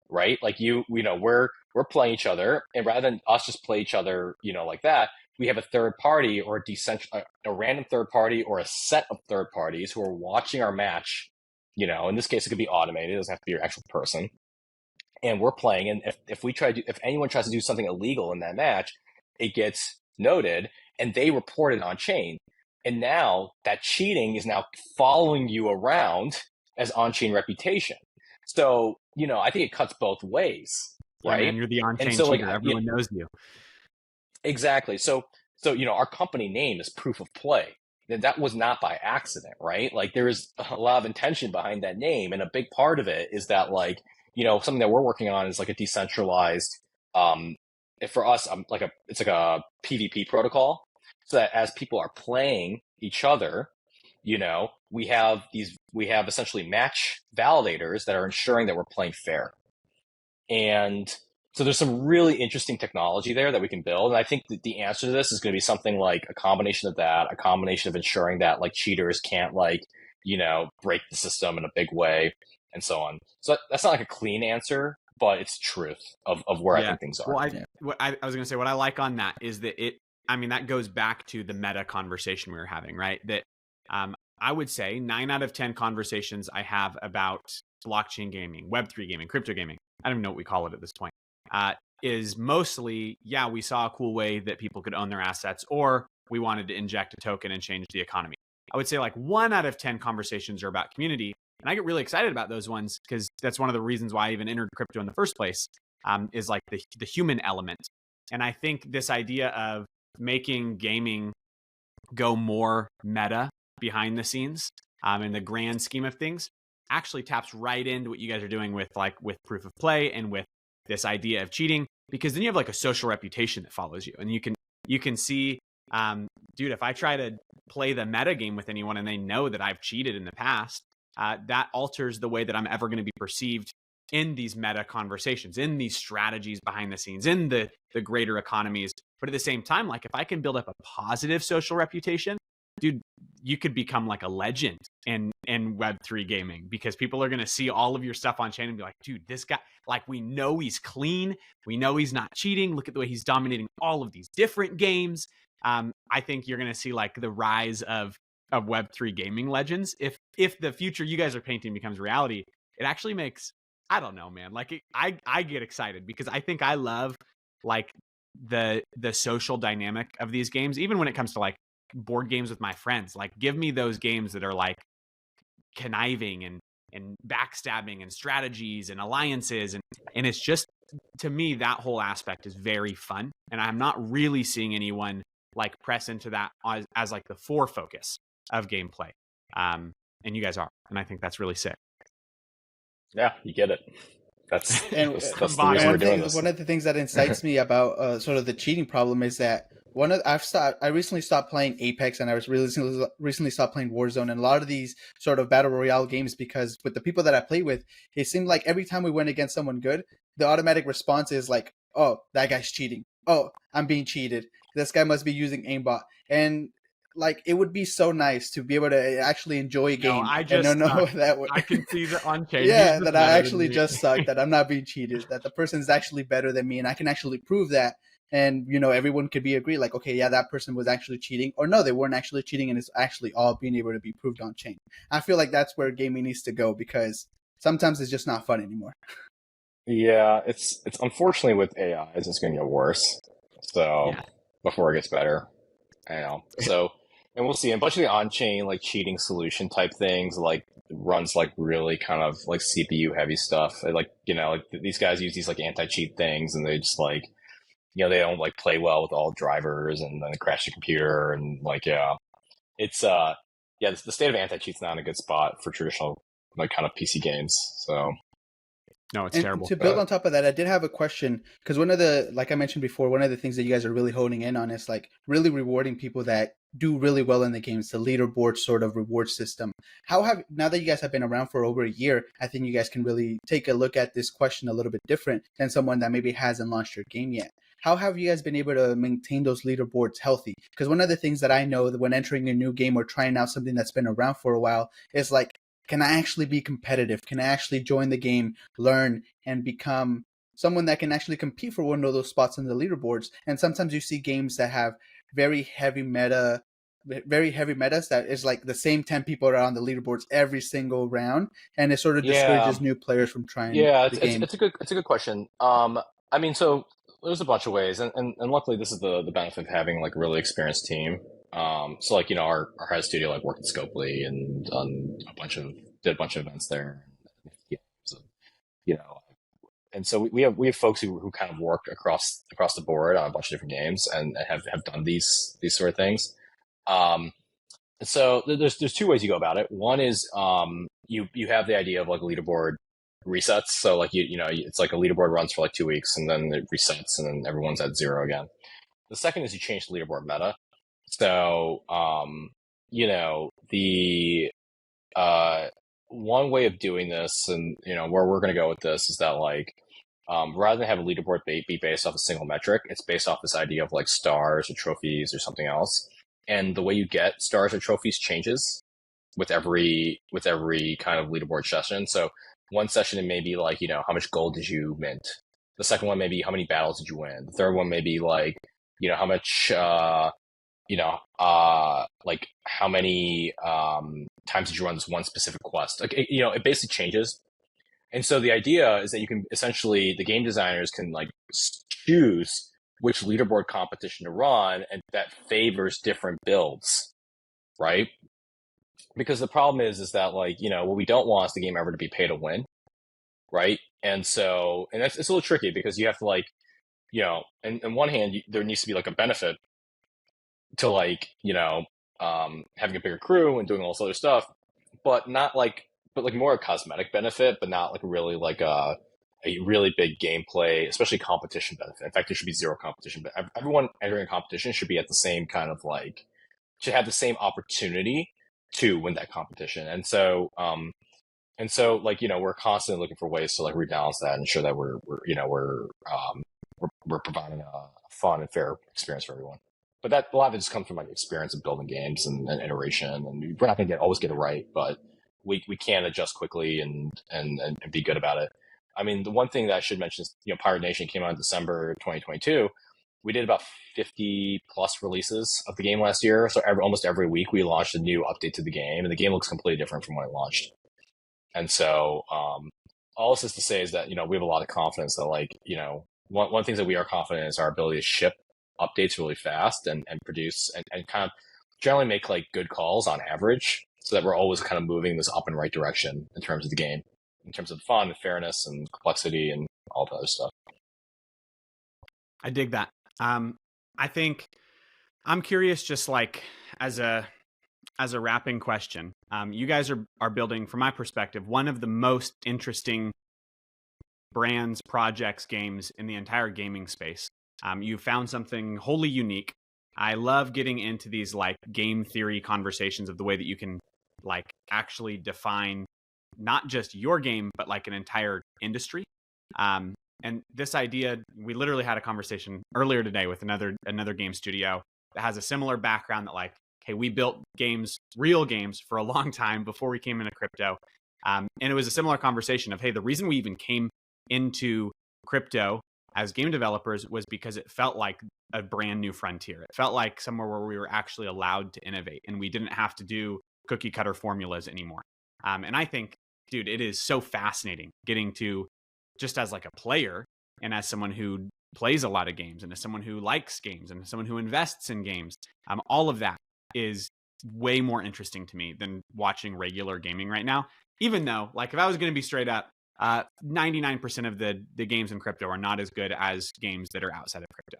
right? Like we're playing each other, and rather than us just play each other, like that, we have a third party or a random third party or a set of third parties who are watching our match. In this case, it could be automated. It doesn't have to be your actual person. And we're playing. And if anyone tries to do something illegal in that match, it gets noted and they report it on chain. And now that cheating is now following you around as on-chain reputation. So, I think it cuts both ways, right? Yeah, man, you're the on-chain cheater. Like, everyone knows you. Exactly. So, our company name is ProofOfPlay. That was not by accident, right? Like, there is a lot of intention behind that name. And a big part of it is that, like, something that we're working on is like a decentralized, for us, it's like a PvP protocol. So that as people are playing each other, we have essentially match validators that are ensuring that we're playing fair. And so there's some really interesting technology there that we can build. And I think that the answer to this is going to be something like a combination of that, a combination of ensuring that like cheaters can't like, break the system in a big way and so on. So that's not like a clean answer, but it's truth of where I think things are. Well, I was going to say, what I like on that is that that goes back to the meta conversation we were having, right? That I would say 9 out of 10 conversations I have about blockchain gaming, Web3 gaming, crypto gaming, I don't even know what we call it at this point, is mostly, we saw a cool way that people could own their assets, or we wanted to inject a token and change the economy. I would say like 1 out of 10 conversations are about community. And I get really excited about those ones because that's one of the reasons why I even entered crypto in the first place, is like the human element. And I think this idea of making gaming go more meta behind the scenes, in the grand scheme of things, actually taps right into what you guys are doing with Proof of Play and with this idea of cheating, because then you have like a social reputation that follows you, and you can you can see, dude, if I try to play the meta game with anyone and they know that I've cheated in the past, that alters the way that I'm ever going to be perceived in these meta conversations, in these strategies behind the scenes, in the greater economies. But at the same time, like if I can build up a positive social reputation, dude, you could become like a legend in Web3 gaming, because people are going to see all of your stuff on chain and be like, dude, this guy, like, we know he's clean. We know he's not cheating. Look at the way he's dominating all of these different games. I think you're going to see like the rise of Web3 gaming legends. If the future you guys are painting becomes reality, it actually makes, I don't know, man. Like I get excited because I think I love like the social dynamic of these games, even when it comes to like board games with my friends. Like, give me those games that are like conniving and backstabbing and strategies and alliances, and it's just, to me, that whole aspect is very fun, and I'm not really seeing anyone like press into that as like the focus of gameplay. And you guys are, and I think that's really sick. Yeah, you get it. That's And the reason we're doing this. one of the things that incites me about sort of the cheating problem is that I recently stopped playing Apex, and I was recently stopped playing Warzone, and a lot of these sort of battle royale games, because with the people that I play with, it seemed like every time we went against someone good, the automatic response is like, "Oh, that guy's cheating. Oh, I'm being cheated. This guy must be using aimbot." And like, it would be so nice to be able to actually enjoy a game I just and know that I can see the on-chain. yeah, that I actually just suck, that I'm not being cheated, that the person's actually better than me, and I can actually prove that. And, everyone could be agree, like, okay, yeah, that person was actually cheating, or no, they weren't actually cheating, and it's actually all being able to be proved on chain. I feel like that's where gaming needs to go, because sometimes it's just not fun anymore. Yeah, it's unfortunately with AI, it's just going to get worse. So before it gets better, So, and we'll see. And a bunch of the on-chain like cheating solution type things, like runs like really kind of like CPU heavy stuff. Like like these guys use these like anti-cheat things, and they just like they don't like play well with all drivers, and then they crash the computer, and like it's the state of anti-cheat's not in a good spot for traditional like kind of PC games. So. No, it's and terrible. To build on top of that, I did have a question, because like I mentioned before, one of the things that you guys are really honing in on is like really rewarding people that do really well in the games, the leaderboard sort of reward system. Now that you guys have been around for over a year, I think you guys can really take a look at this question a little bit different than someone that maybe hasn't launched your game yet. How have you guys been able to maintain those leaderboards healthy? Because one of the things that I know that when entering a new game or trying out something that's been around for a while is like, can I actually be competitive? Can I actually join the game, learn, and become someone that can actually compete for one of those spots in the leaderboards? And sometimes you see games that have very heavy metas that is like the same 10 people are on the leaderboards every single round, and it sort of discourages new players from trying the game. It's a good question. I mean, so there's a bunch of ways, and luckily this is the benefit of having like a really experienced team. So like our head studio like worked at Scalability and did a bunch of events there. So, and so we have folks who kind of work across the board on a bunch of different games and have done these sort of things. So there's two ways you go about it. One is you have the idea of like leaderboard resets. So like it's like a leaderboard runs for like 2 weeks and then it resets and then everyone's at zero again. The second is you change the leaderboard meta. So the one way of doing this, and where we're going to go with this, is that like rather than have a leaderboard be based off a single metric, it's based off this idea of like stars or trophies or something else. And the way you get stars or trophies changes with every kind of leaderboard session. So one session it may be like how much gold did you mint. The second one may be how many battles did you win. The third one may be like how much like how many times did you run this one specific quest. Like it basically changes. And so the idea is that you can essentially, the game designers can like choose which leaderboard competition to run, and that favors different builds, right? Because the problem is that like what we don't want is the game ever to be pay to win, right? And so it's a little tricky, because you have to like on one hand there needs to be like a benefit to like having a bigger crew and doing all this other stuff, but not like more a cosmetic benefit, but not like really like a a really big gameplay, especially competition benefit. In fact, there should be zero competition, but everyone entering a competition should be at the same kind of like, should have the same opportunity to win that competition. And so like, we're constantly looking for ways to like rebalance that and ensure that we're providing a fun and fair experience for everyone. But that a lot of it just comes from like experience of building games and iteration. And we're not going to always get it right, but we can adjust quickly and be good about it. I mean, the one thing that I should mention is, Pirate Nation came out in December 2022. We did about 50 plus releases of the game last year. So almost every week we launched a new update to the game, and the game looks completely different from when it launched. And so, all this is to say is that, we have a lot of confidence that like, one of the things that we are confident in is our ability to ship updates really fast and produce and kind of generally make like good calls on average, so that we're always kind of moving this up and right direction in terms of the game, in terms of fun and fairness and complexity and all the other stuff. I dig that. I think I'm curious, just like as a wrapping question, you guys are building, from my perspective, one of the most interesting brands, projects, games in the entire gaming space. You found something wholly unique. I love getting into these like game theory conversations of the way that you can like actually define not just your game, but like an entire industry. And this idea, we literally had a conversation earlier today with another game studio that has a similar background, that like, hey, we built games, real games, for a long time before we came into crypto. And it was a similar conversation of, hey, the reason we even came into crypto as game developers was because it felt like a brand new frontier. It felt like somewhere where we were actually allowed to innovate and we didn't have to do cookie cutter formulas anymore. And I think, dude, it is so fascinating getting to, just as like a player and as someone who plays a lot of games and as someone who likes games and as someone who invests in games, all of that is way more interesting to me than watching regular gaming right now. Even though, like, if I was going to be straight up, 99% of the games in crypto are not as good as games that are outside of crypto.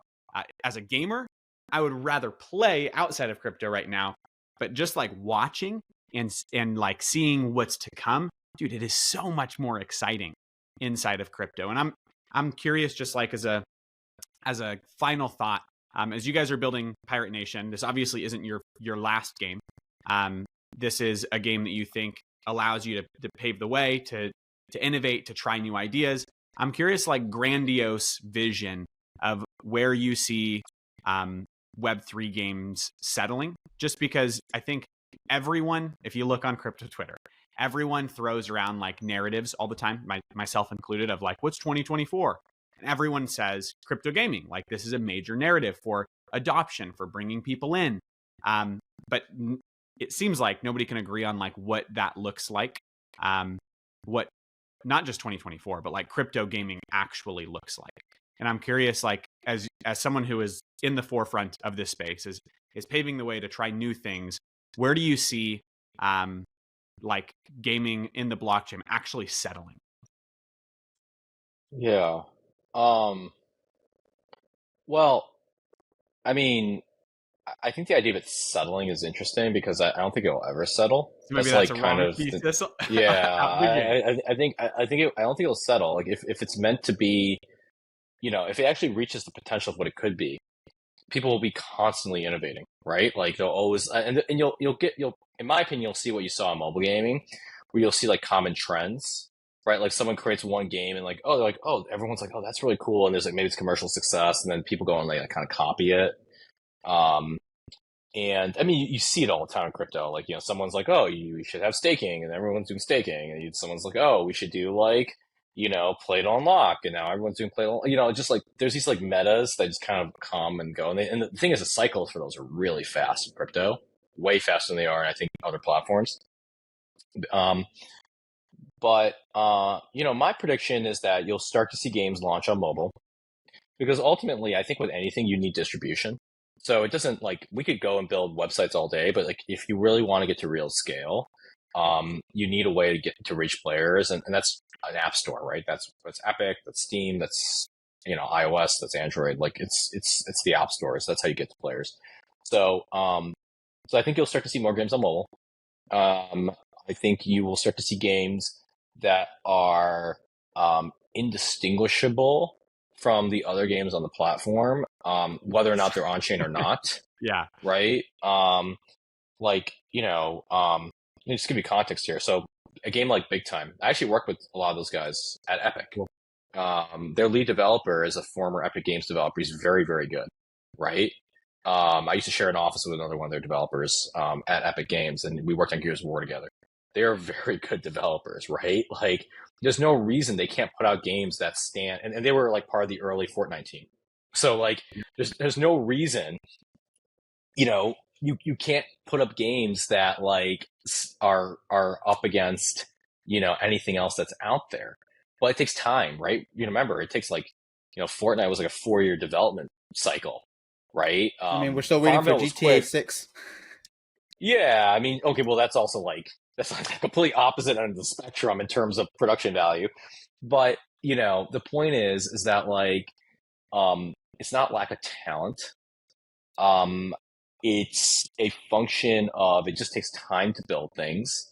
As a gamer, I would rather play outside of crypto right now, but just like watching and like seeing what's to come, dude, it is so much more exciting inside of crypto. And I'm curious, just like as a final thought, as you guys are building Pirate Nation, this obviously isn't your last game. This is a game that you think allows you to pave the way, to innovate, to try new ideas. I'm curious, like, grandiose vision of where you see Web3 games settling, just because I think everyone, if you look on crypto Twitter, everyone throws around like narratives all the time, myself included, of like, what's 2024? And everyone says crypto gaming, like this is a major narrative for adoption, for bringing people in. But it seems like nobody can agree on like what that looks like. What not just 2024, but like crypto gaming actually looks like. And I'm curious, like as someone who is in the forefront of this space, is paving the way to try new things, where do you see like gaming in the blockchain actually settling? Yeah. Well, I mean, I think the idea of it settling is interesting because I don't think it'll ever settle. So maybe That's that's like a kind wrong of thesis. yeah. Out the gate. I don't think it'll settle. Like if it's meant to be, if it actually reaches the potential of what it could be, people will be constantly innovating, right? Like they'll always and you'll in my opinion, you'll see what you saw in mobile gaming, where you'll see like common trends, right? Like someone creates one game and like, oh, they're like, oh, everyone's like, oh, that's really cool, and there's like maybe it's commercial success, and then people go and like kind of copy it. And I mean, you see it all the time in crypto. Like, someone's like, oh, you should have staking, and everyone's doing staking. And someone's like, oh, we should do like, play to unlock. And now everyone's doing play to, just like, there's these like metas that just kind of come and go. And the thing is, the cycles for those are really fast in crypto, way faster than they are in, I think, other platforms. But my prediction is that you'll start to see games launch on mobile, because ultimately, I think with anything, you need distribution. So it doesn't like, we could go and build websites all day, but like if you really want to get to real scale, you need a way to get to reach players, and that's an app store, right? That's Epic, that's Steam, that's iOS, that's Android. Like it's the app stores. That's how you get to players. So I think you'll start to see more games on mobile. I think you will start to see games that are indistinguishable from the other games on the platform, whether or not they're on chain or not. Yeah. Right. Like, let me just give you context here. So a game like Big Time, I actually worked with a lot of those guys at Epic. Cool. Their lead developer is a former Epic Games developer. He's very, very good. Right. I used to share an office with another one of their developers at Epic Games, and we worked on Gears of War together. They are very good developers, right? Like, there's no reason they can't put out games that stand, and they were like part of the early Fortnite team. So like, there's no reason, you can't put up games that like are up against, anything else that's out there. But it takes time, right? Remember, it takes like, Fortnite was like a 4-year development cycle, right? I mean, we're still waiting for GTA 6. Yeah, I mean, okay, well, that's also like, that's like the complete opposite end of the spectrum in terms of production value. But, the point is that like, it's not lack of talent. It's a function of, it just takes time to build things.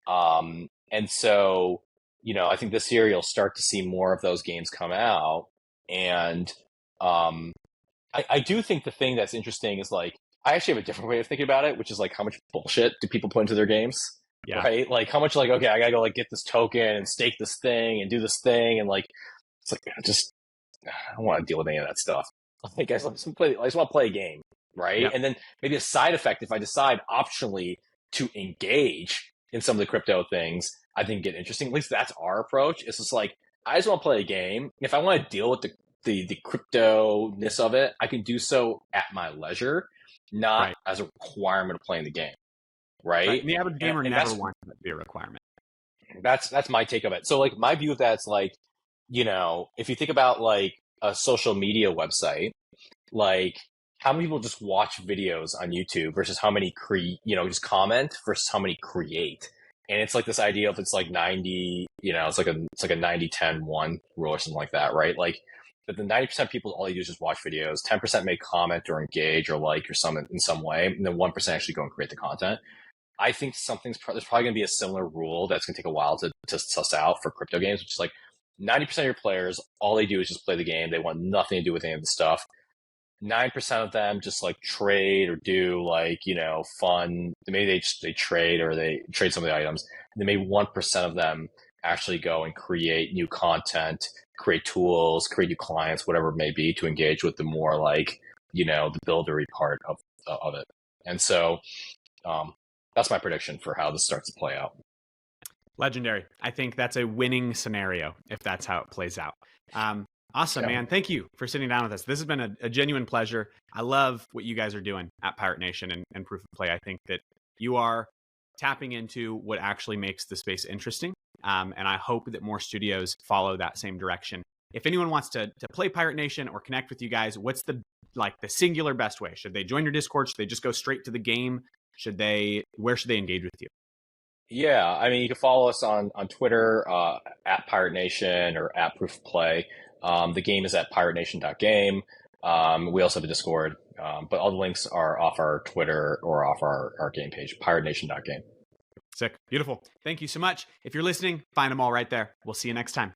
And so, I think this year you'll start to see more of those games come out. And, I do think the thing that's interesting is like, I actually have a different way of thinking about it, which is like, how much bullshit do people put into their games? Yeah. Right? Like, how much like, okay, I gotta go like get this token and stake this thing and do this thing. And like, it's like, I don't want to deal with any of that stuff. Like, I just want to play a game. Right. Yep. And then maybe a side effect, if I decide optionally to engage in some of the crypto things, I think get interesting. At least that's our approach. It's just like, I just want to play a game. If I want to deal with the crypto-ness of it, I can do so at my leisure, not as a requirement of playing the game. Right. And the average gamer never wants that to be a requirement. That's my take of it. So like, my view of that's like, if you think about like a social media website, like, how many people just watch videos on YouTube versus how many just comment versus how many create. And it's like this idea of, it's like 90, it's like a 90-10-1 rule or something like that, right? Like, but the 90% of people, all they do is just watch videos. 10% may comment or engage or like or some in some way, and then 1% actually go and create the content. I think there's probably going to be a similar rule that's going to take a while to suss out for crypto games, which is like 90% of your players, all they do is just play the game. They want nothing to do with any of the stuff. 9% of them just like trade or do like, fun. Maybe they trade or they trade some of the items. And then maybe 1% of them actually go and create new content, create tools, create new clients, whatever it may be, to engage with the more like, the buildery part of it. And so, that's my prediction for how this starts to play out. Legendary. I think that's a winning scenario if that's how it plays out. Awesome, man. Thank you for sitting down with us. This has been a genuine pleasure. I love what you guys are doing at Pirate Nation and Proof of Play. I think that you are tapping into what actually makes the space interesting. And I hope that more studios follow that same direction. If anyone wants to play Pirate Nation or connect with you guys, what's the singular best way? Should they join your Discord? Should they just go straight to the game? Where should they engage with you? Yeah, I mean, you can follow us on Twitter at Pirate Nation or at Proof of Play. The game is at piratenation.game. We also have a Discord, but all the links are off our Twitter or off our game page, piratenation.game. Sick. Beautiful. Thank you so much. If you're listening, find them all right there. We'll see you next time.